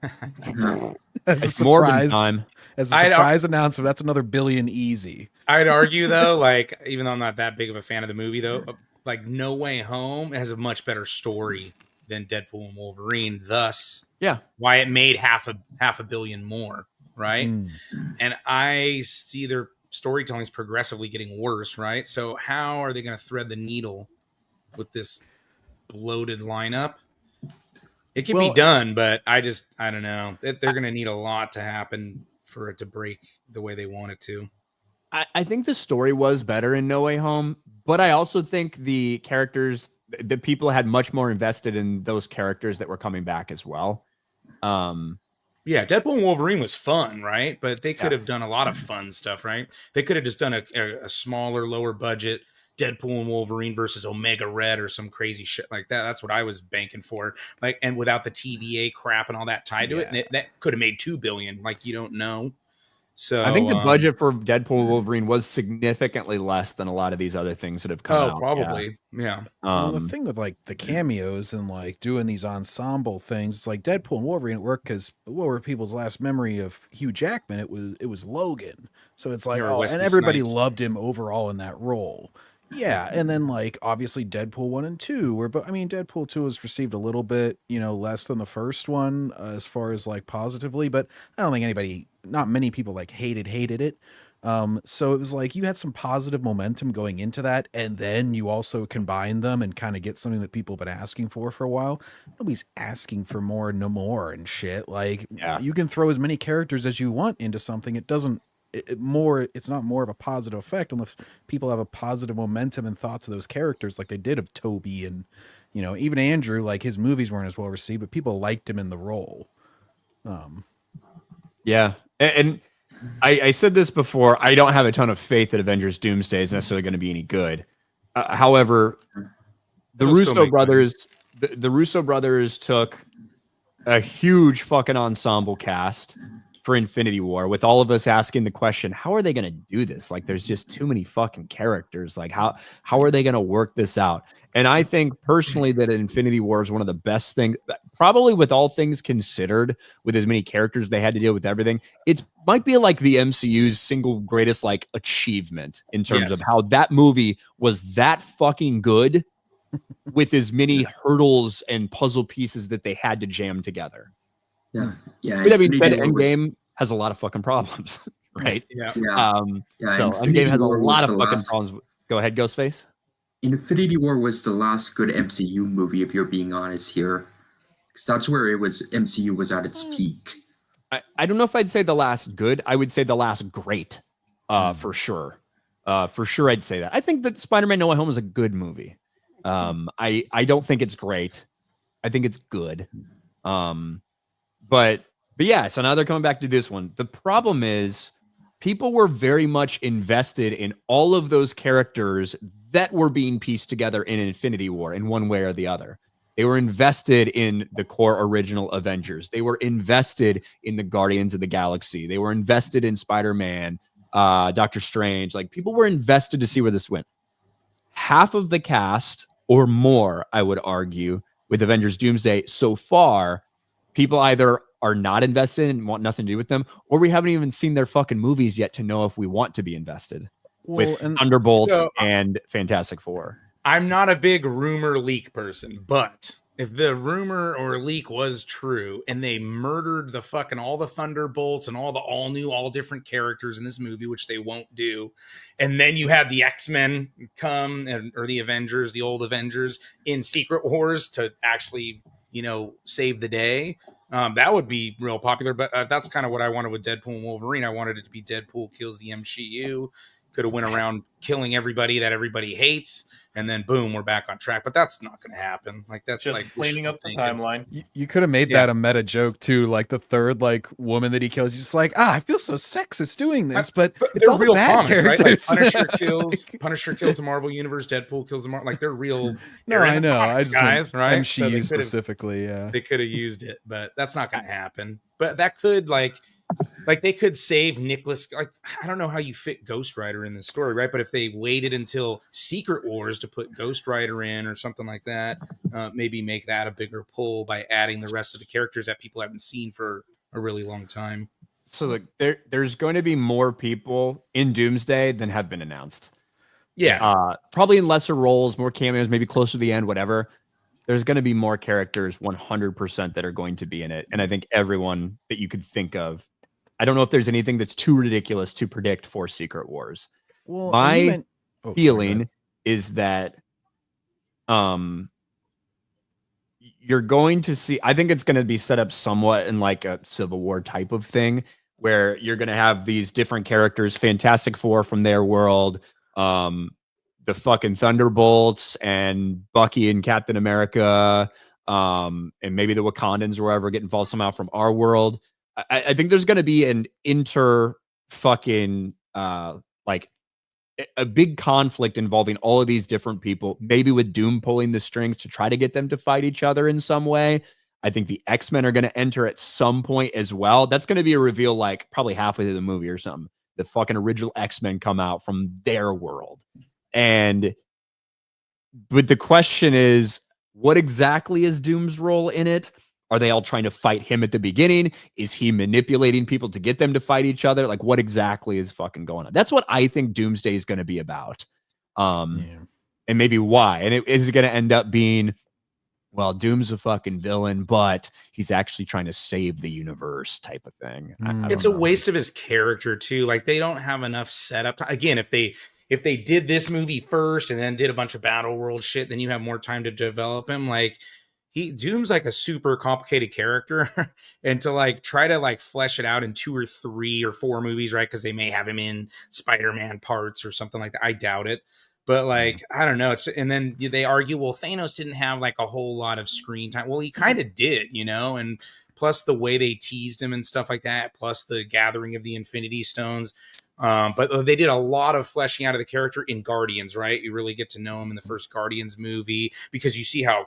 As a it's more than surprise, time. as a surprise announcement, that's another $1 billion easy. I'd argue though, like, even though I'm not that big of a fan of the movie though, like No Way Home has a much better story than Deadpool and Wolverine, thus why it made half a billion more, right? And I see their storytelling is progressively getting worse, right? So how are they going to thread the needle with this bloated lineup? It can be done, but I don't know. They're going to need a lot to happen for it to break the way they want it to. I think the story was better in No Way Home, but I also think the characters, the people had much more invested in those characters that were coming back as well. Yeah, Deadpool and Wolverine was fun, right? But they could have done a lot of fun stuff, right? They could have just done a smaller, lower budget Deadpool and Wolverine versus Omega Red or some crazy shit like that. That's what I was banking for. Like, and without the TVA crap and all that tied to it, and that could have made $2 billion. Like, you don't know. So I think the budget for Deadpool and Wolverine was significantly less than a lot of these other things that have come out. Oh, probably. Yeah. Well, the thing with like the cameos and like doing these ensemble things, like Deadpool and Wolverine at work, because what were people's last memory of Hugh Jackman? It was Logan. So it's like, and everybody loved him overall in that role. Yeah, and then like obviously Deadpool 1 and 2 were, but I mean Deadpool 2 was received a little bit, less than the first one as far as like positively, but I don't think not many people like hated it. So it was like you had some positive momentum going into that, and then you also combine them and kind of get something that people have been asking for a while. Nobody's asking for more, no more and shit. Like you can throw as many characters as you want into something. It doesn't. It's not more of a positive effect unless people have a positive momentum and thoughts of those characters like they did of Toby and even Andrew. Like his movies weren't as well received, but people liked him in the role. Yeah, and I said this before. I don't have a ton of faith that Avengers Doomsday is necessarily going to be any good. However, the Russo brothers took a huge fucking ensemble cast for Infinity War, with all of us asking the question, how are they going to do this? Like, there's just too many fucking characters. Like, how are they going to work this out? And I think personally that Infinity War is one of the best things, probably with all things considered, with as many characters they had to deal with everything. It might be like the MCU's single greatest like achievement in terms of how that movie was that fucking good with as many hurdles and puzzle pieces that they had to jam together. Yeah. With that being said, Endgame has a lot of fucking problems, right? Yeah. So Infinity Endgame has a War was lot of the fucking last- problems. Go ahead, Ghostface. Infinity War was the last good MCU movie, if you're being honest here. Because that's where MCU was at its peak. I don't know if I'd say the last good. I would say the last great, for sure. For sure, I'd say that. I think that Spider-Man No Way Home is a good movie. I don't think it's great. I think it's good. But yeah, so now they're coming back to this one. The problem is people were very much invested in all of those characters that were being pieced together in Infinity War in one way or the other. They were invested in the core original Avengers. They were invested in the Guardians of the Galaxy. They were invested in Spider-Man, Doctor Strange. Like, people were invested to see where this went. Half of the cast or more, I would argue, with Avengers Doomsday so far, people either are not invested and want nothing to do with them, or we haven't even seen their fucking movies yet to know if we want to be invested with Thunderbolts and Fantastic Four. I'm not a big rumor leak person, but if the rumor or leak was true and they murdered the fucking all the Thunderbolts and all the all new, all different characters in this movie, which they won't do, and then you had the X-Men come or the Avengers, the old Avengers in Secret Wars to actually, save the day. That would be real popular, but that's kind of what I wanted with Deadpool and Wolverine. I wanted it to be Deadpool kills the MCU, could have went around killing everybody that everybody hates, and then boom, we're back on track. But that's not going to happen. Like, that's just like cleaning up the timeline. You could have made that a meta joke too, like the third woman that he kills. He's just like, I feel so sexist doing this, but it's all real bad characters. Right? Like Punisher kills the Marvel Universe, Deadpool kills the Marvel. Like, they're real. No, I know. I just guys, right? MCU specifically, they could have used it, but that's not going to happen. But that could like they could save Nicholas. Like, I don't know how you fit Ghost Rider in this story, right? But if they waited until Secret Wars to put Ghost Rider in or something like that, maybe make that a bigger pull by adding the rest of the characters that people haven't seen for a really long time. So look, there's going to be more people in Doomsday than have been announced. Yeah. Probably in lesser roles, more cameos, maybe closer to the end, whatever. There's going to be more characters 100% that are going to be in it. And I think everyone that you could think of, I don't know if there's anything that's too ridiculous to predict for Secret Wars. Well, my feeling is that you're going to see, I think it's going to be set up somewhat in like a Civil War type of thing, where you're going to have these different characters, Fantastic Four from their world, the fucking Thunderbolts and Bucky and Captain America, and maybe the Wakandans or wherever get involved somehow from our world. I think there's going to be an like a big conflict involving all of these different people, maybe with Doom pulling the strings to try to get them to fight each other in some way. I think the X-Men are going to enter at some point as well. That's going to be a reveal like probably halfway through the movie or something. The fucking original X-Men come out from their world. But the question is, what exactly is Doom's role in it? Are they all trying to fight him at the beginning? Is he manipulating people to get them to fight each other? Like, what exactly is fucking going on? That's what I think Doomsday is going to be about. And maybe why. And is it going to end up being, well, Doom's a fucking villain, but he's actually trying to save the universe type of thing. It's a waste of his character too. Like, they don't have enough setup. Again, if they did this movie first and then did a bunch of Battle World shit, then you have more time to develop him. Like, Doom's like a super complicated character, and to like try to like flesh it out in 2 or 3 or 4 movies, right? Because they may have him in Spider-Man parts or something like that. I doubt it. But like, I don't know. And then they argue, well, Thanos didn't have like a whole lot of screen time. Well, he kind of did, and plus the way they teased him and stuff like that, plus the gathering of the Infinity Stones. But they did a lot of fleshing out of the character in Guardians, right? You really get to know him in the first Guardians movie because you see how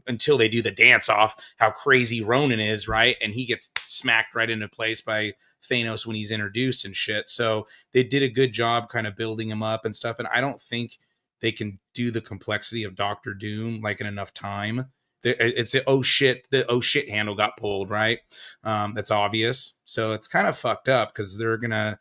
until they do the dance off, how crazy Ronan is, right? And he gets smacked right into place by Thanos when he's introduced and shit. So they did a good job kind of building him up and stuff. And I don't think they can do the complexity of Doctor Doom like in enough time. It's the oh shit handle got pulled, right? That's obvious. So it's kind of fucked up because they're gonna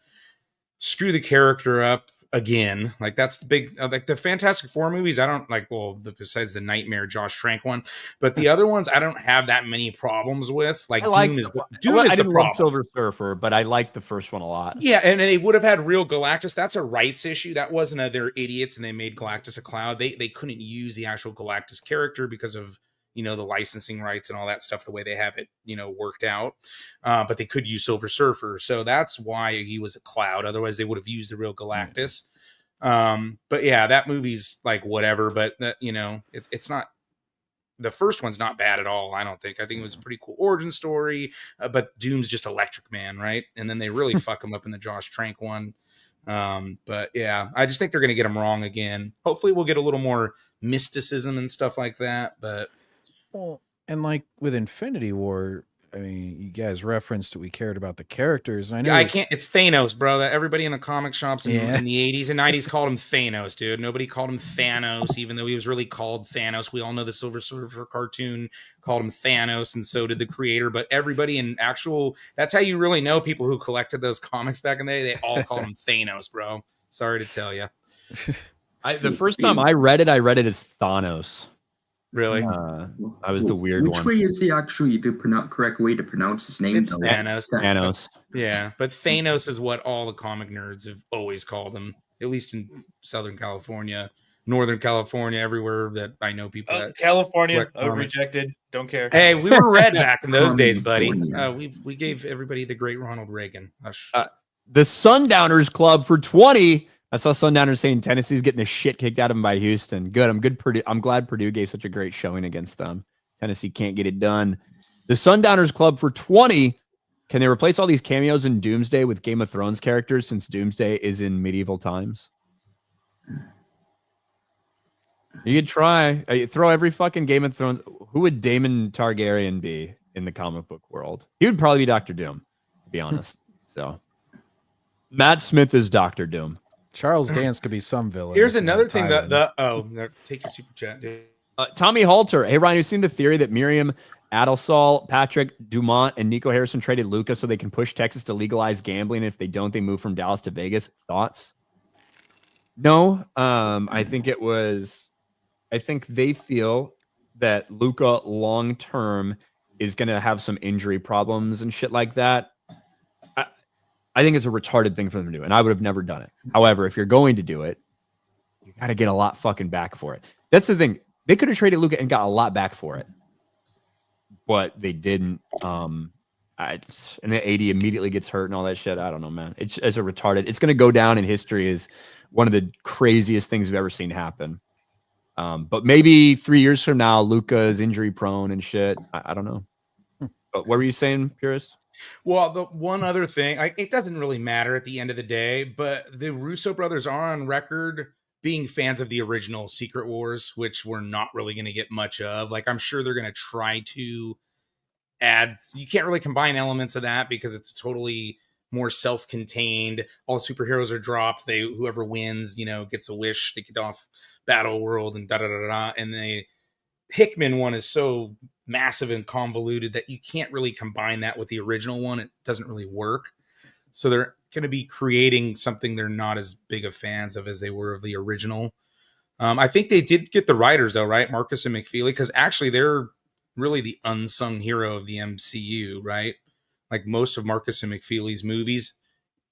screw the character up again. Like that's the big, like the Fantastic Four movies. I don't like, besides the Nightmare Josh Trank one, but the other ones I don't have that many problems with. Like Doom is I didn't the problem. love Silver Surfer, but I liked the first one a lot. Yeah, and they would have had real Galactus. That's a rights issue. That wasn't they're idiots and they made Galactus a cloud. They couldn't use the actual Galactus character because of the licensing rights and all that stuff, the way they have it, worked out. But they could use Silver Surfer. So that's why he was a cloud. Otherwise, they would have used the real Galactus. But yeah, that movie's like whatever. But, it's not. The first one's not bad at all, I don't think. I think it was a pretty cool origin story. But Doom's just Electric Man, right? And then they really fuck him up in the Josh Trank one. But yeah, I just think they're going to get him wrong again. Hopefully we'll get a little more mysticism and stuff like that. But well, and like with Infinity War, I mean, you guys referenced that we cared about the characters. And I know I can't. It's Thanos, bro. That everybody in the comic shops in the 80s and 90s called him Thanos, dude. Nobody called him Thanos, even though he was really called Thanos. We all know the Silver Surfer cartoon called him Thanos, and so did the creator. But everybody in that's how you really know people who collected those comics back in the day. They all called him Thanos, bro. Sorry to tell you. The first time I read it as Thanos. Really? I was the weird one. Which way is the correct way to pronounce his name? It's Thanos. Thanos. Yeah, but Thanos is what all the comic nerds have always called him, at least in Southern California, Northern California, everywhere that I know people. California, rejected. Don't care. Hey, we were red back in those days, buddy. We gave everybody the great Ronald Reagan. The Sundowners Club for 20. I saw Sundowners saying Tennessee's getting the shit kicked out of them by Houston. Good. I'm glad Purdue gave such a great showing against them. Tennessee can't get it done. The Sundowners Club for 20. Can they replace all these cameos in Doomsday with Game of Thrones characters since Doomsday is in medieval times? You could try. Throw every fucking Game of Thrones. Who would Daemon Targaryen be in the comic book world? He would probably be Dr. Doom, to be honest. So Matt Smith is Dr. Doom. Charles Dance could be some villain. Here's another thing take your super chat, dude. Tommy Halter. Hey, Ryan, you've seen the theory that Miriam Adelsall, Patrick Dumont, and Nico Harrison traded Luca so they can push Texas to legalize gambling. And if they don't, they move from Dallas to Vegas. Thoughts? No. I think they feel that Luca long-term is going to have some injury problems and shit like that. I think it's a retarded thing for them to do, and I would have never done it. However, if you're going to do it, you got to get a lot fucking back for it. That's the thing. They could have traded Luka and got a lot back for it, but they didn't. And then AD immediately gets hurt and all that shit. I don't know, man. It's a retarded. It's going to go down in history as one of the craziest things we've ever seen happen. But maybe 3 years from now, Luka is injury prone and shit. I don't know. But what were you saying, Purist? Well, the one other thing, it doesn't really matter at the end of the day, but the Russo brothers are on record being fans of the original Secret Wars, which we're not really going to get much of. Like, I'm sure they're going to try to add, you can't really combine elements of that because it's totally more self-contained. All superheroes are dropped. Whoever wins, gets a wish to get off Battle World and da-da-da-da. And the Hickman one is so massive and convoluted that you can't really combine that with the original one. It doesn't really work. So they're going to be creating something they're not as big of fans of as they were of the original. I think they did get the writers though, right? Marcus and McFeely, because actually they're really the unsung hero of the MCU, right? Like most of Marcus and McFeely's movies,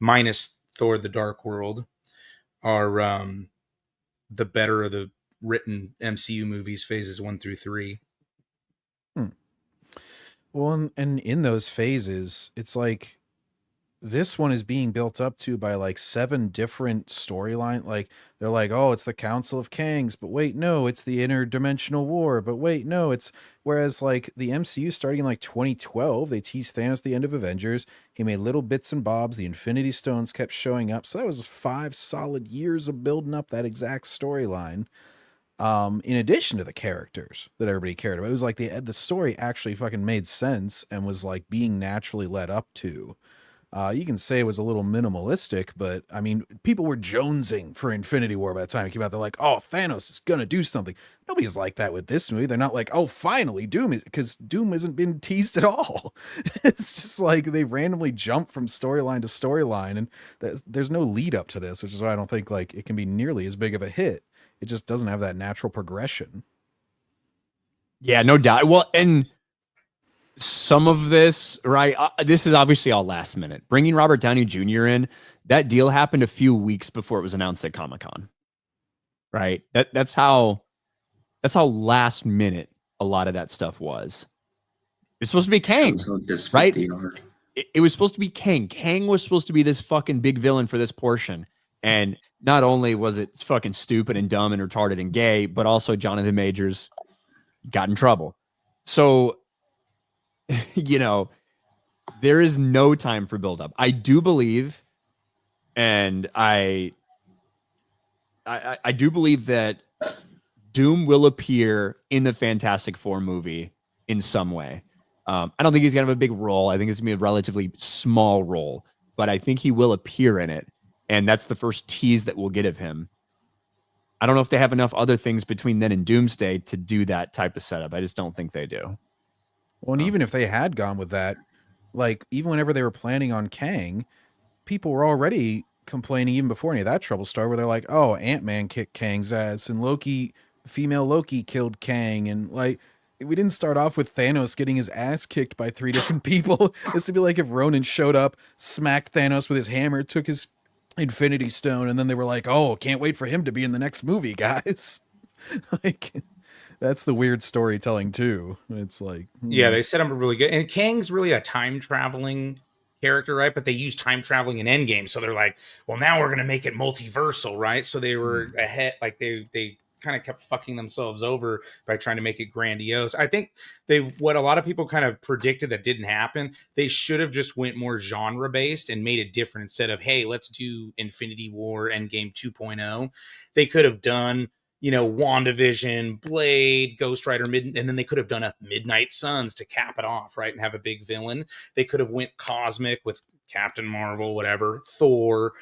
minus Thor: The Dark World, are the better of the written MCU movies, phases 1 through 3. Well, and in those phases, it's like this one is being built up to by like 7 different storylines. Like they're like, oh, it's the Council of Kangs, but wait, no, it's the Interdimensional War, but wait, no, it's whereas like the MCU starting in like 2012, they teased Thanos the end of Avengers. He made little bits and bobs. The Infinity Stones kept showing up. So that was 5 solid years of building up that exact storyline. in addition to the characters that everybody cared about. It was like the story actually fucking made sense and was like being naturally led up to. You can say it was a little minimalistic, but I mean, people were jonesing for Infinity War by the time it came out. They're like, oh, Thanos is going to do something. Nobody's like that with this movie. They're not like, oh, finally, Doom, because Doom hasn't been teased at all. It's just like they randomly jump from storyline to storyline, and there's no lead up to this, which is why I don't think like it can be nearly as big of a hit. It just doesn't have that natural progression. Yeah, no doubt. Well, and some of this, right? This is obviously all last minute. Bringing Robert Downey Jr. in, that deal happened a few weeks before it was announced at Comic-Con, right? That's how last minute a lot of that stuff was. It's supposed to be Kang, right? It was supposed to be Kang. Kang was supposed to be this fucking big villain for this portion, and not only was it fucking stupid and dumb and retarded and gay, but also Jonathan Majors got in trouble. So, you know, there is no time for buildup. I do believe, and I do believe that Doom will appear in the Fantastic Four movie in some way. I don't think he's gonna have a big role. I think it's gonna be a relatively small role, but I think he will appear in it, and that's the first tease that we'll get of him. I don't know if they have enough other things between then and Doomsday to do that type of setup. I just don't think they do. Well, and even if they had gone with that, like even whenever they were planning on Kang, people were already complaining even before any of that trouble started, where they're like, "Oh, Ant-Man kicked Kang's ass, and Loki, female Loki killed Kang," and like we didn't start off with Thanos getting his ass kicked by 3 different people. This would be like if Ronan showed up, smacked Thanos with his hammer, took his Infinity Stone, and then they were like, "Oh, can't wait for him to be in the next movie, guys." Like. That's the weird storytelling too. It's like, yeah, they set him really good. And Kang's really a time traveling character, right? But they use time traveling in Endgame, so they're like, well, now we're gonna make it multiversal, right? So they were ahead, like they kind of kept fucking themselves over by trying to make it grandiose. I think what a lot of people kind of predicted that didn't happen. They should have just went more genre based and made it different instead of, hey, let's do Infinity War Endgame 2.0. They could have done, you know, WandaVision, Blade, Ghost Rider, and then they could have done a Midnight Suns to cap it off, right, and have a big villain. They could have went cosmic with Captain Marvel, whatever, Thor,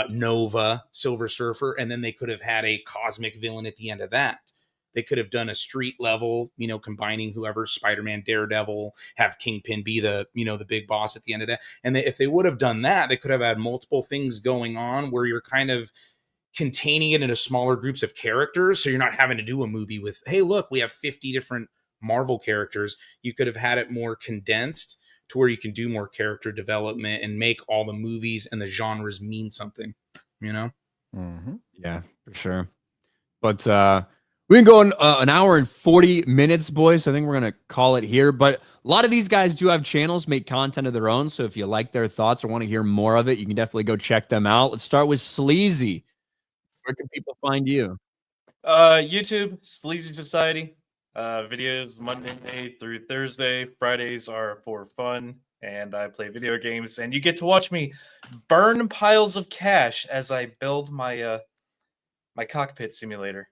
Nova, Silver Surfer, and then they could have had a cosmic villain at the end of that. They could have done a street level, you know, combining whoever, Spider-Man, Daredevil, have Kingpin be the, you know, the big boss at the end of that. And if they would have done that, they could have had multiple things going on where you're kind of containing it into smaller groups of characters, so you're not having to do a movie with, hey, look, we have 50 different Marvel characters. You could have had it more condensed to where you can do more character development and make all the movies and the genres mean something, you know? Mm-hmm. Yeah, for sure. But we can go an hour and 40 minutes, boys. I think we're going to call it here. But a lot of these guys do have channels, make content of their own. So if you like their thoughts or want to hear more of it, you can definitely go check them out. Let's start with Sleazy. Where can people find you? YouTube, Sleazy Society. Videos Monday through Thursday. Fridays are for fun, and I play video games. And you get to watch me burn piles of cash as I build my my cockpit simulator.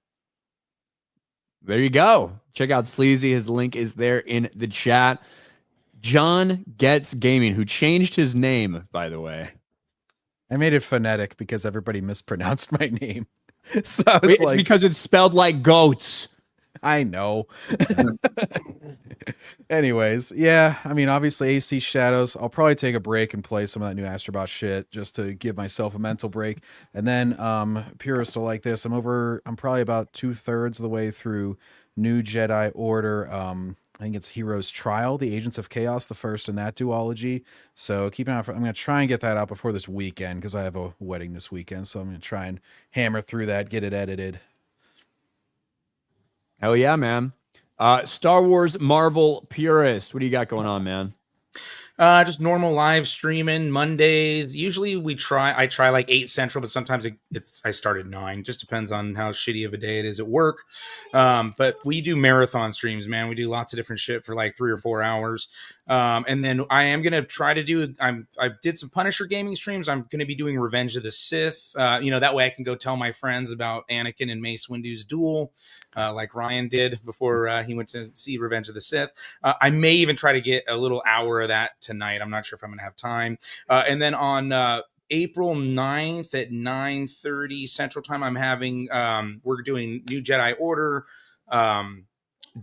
There you go. Check out Sleazy. His link is there in the chat. John Gets Gaming, who changed his name, by the way. I made it phonetic because everybody mispronounced my name. So I was it's because it's spelled like goats. I know. Anyways, yeah, I mean, obviously AC Shadows. I'll probably take a break and play some of that new Astrobot shit just to give myself a mental break. And then purist will like this. I'm probably about 2/3 of the way through New Jedi Order. I think it's Heroes Trial, the Agents of Chaos, the first in that duology. So keep an eye out I'm going to try and get that out before this weekend because I have a wedding this weekend. So I'm going to try and hammer through that, get it edited. Hell yeah, man. Star Wars Marvel purist. What do you got going on, man? Just normal live streaming Mondays. Usually I try like 8 Central, but sometimes I start at 9. Just depends on how shitty of a day it is at work. But we do marathon streams, man. We do lots of different shit for like 3 or 4 hours. And then I am going to try to do, I did some Punisher gaming streams. I'm going to be doing Revenge of the Sith. That way I can go tell my friends about Anakin and Mace Windu's duel, like Ryan did before he went to see Revenge of the Sith. I may even try to get a little hour of that tonight. I'm not sure if I'm going to have time. And then on April 9th at 9:30 Central Time, I'm having, we're doing New Jedi Order,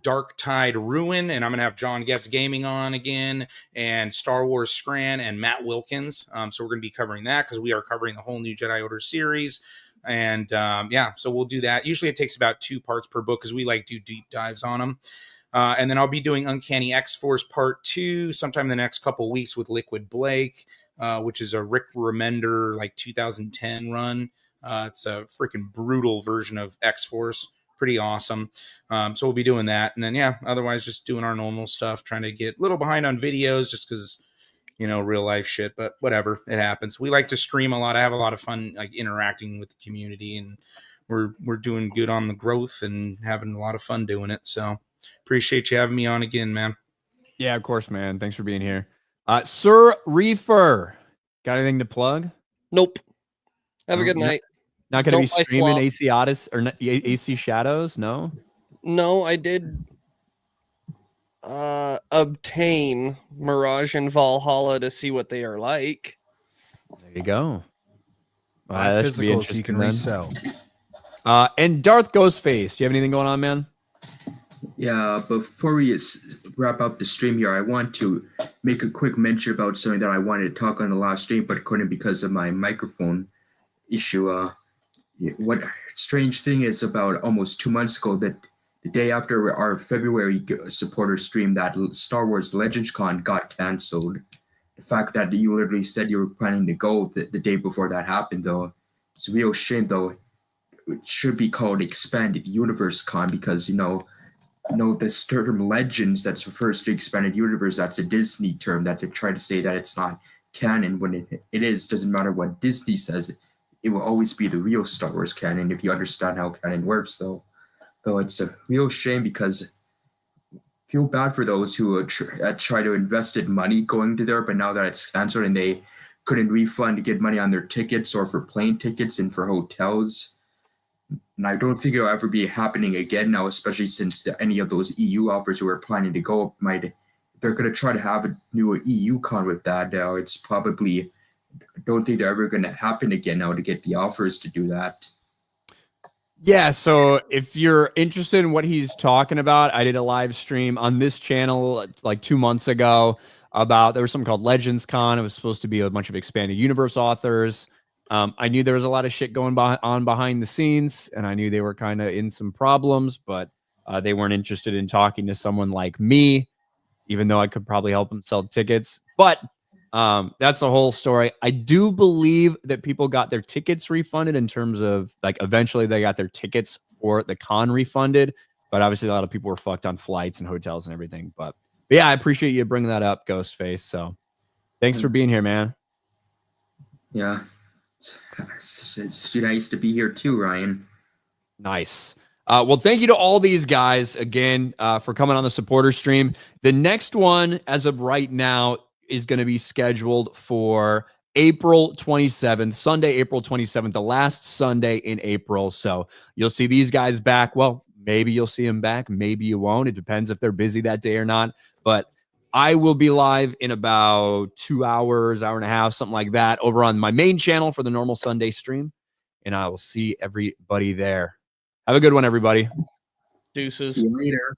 Dark Tide Ruin, and I'm going to have John Getz Gaming on again, and Star Wars Scran and Matt Wilkins. So we're going to be covering that because we are covering the whole New Jedi Order series. And so we'll do that. Usually it takes about 2 parts per book because we like do deep dives on them. And then I'll be doing Uncanny X-Force Part 2 sometime in the next couple weeks with Liquid Blake, which is a Rick Remender, like 2010 run. It's a freaking brutal version of X-Force. Pretty awesome. So we'll be doing that. And then, otherwise just doing our normal stuff, trying to get a little behind on videos just because, real life shit, but whatever, it happens. We like to stream a lot. I have a lot of fun, like interacting with the community, and we're doing good on the growth and having a lot of fun doing it. So appreciate you having me on again, man. Yeah, of course, man. Thanks for being here. Sir Reefer, got anything to plug? Nope. Have a good night. Not going to be streaming AC Odyssey or AC Shadows? No? No, I did obtain Mirage and Valhalla to see what they are like. There you go. That physicals you can resell. And Darth Ghostface, do you have anything going on, man? Yeah, before we wrap up the stream here, I want to make a quick mention about something that I wanted to talk on the last stream, but couldn't because of my microphone issue. What strange thing is, about almost 2 months ago, that the day after our February supporter stream, that Star Wars Legends Con got canceled. The fact that you literally said you were planning to go the day before that happened, though, it's a real shame, though. It should be called Expanded Universe Con because, the term Legends that refers to Expanded Universe, that's a Disney term that they try to say that it's not canon when it is. Doesn't matter what Disney says. It will always be the real Star Wars canon if you understand how canon works, though. Though it's a real shame because I feel bad for those who try to invested money going to there, but now that it's canceled and they couldn't refund to get money on their tickets or for plane tickets and for hotels. And I don't think it'll ever be happening again now, especially since any of those EU offers who are planning to go they're going to try to have a new EU con with that. Now it's probably, I don't think they're ever going to happen again now to get the offers to do that. Yeah, so if you're interested in what he's talking about, I did a live stream on this channel like 2 months ago there was something called Legends Con. It was supposed to be a bunch of expanded universe authors. I knew there was a lot of shit going on behind the scenes, and I knew they were kind of in some problems, but they weren't interested in talking to someone like me, even though I could probably help them sell tickets. But that's the whole story. I do believe that people got their tickets refunded in terms of like eventually they got their tickets for the con refunded, but obviously a lot of people were fucked on flights and hotels and everything. But yeah, I appreciate you bringing that up, Ghostface. So thanks for being here, man. Yeah. It's nice to be here too, Ryan. Nice. Well, thank you to all these guys again for coming on the supporter stream. The next one, as of right now, is going to be scheduled for April 27th, Sunday, April 27th, the last Sunday in April. So you'll see these guys back. Well, maybe you'll see them back. Maybe you won't. It depends if they're busy that day or not. But I will be live in about 2 hours, hour and a half, something like that, over on my main channel for the normal Sunday stream. And I will see everybody there. Have a good one, everybody. Deuces. See you later.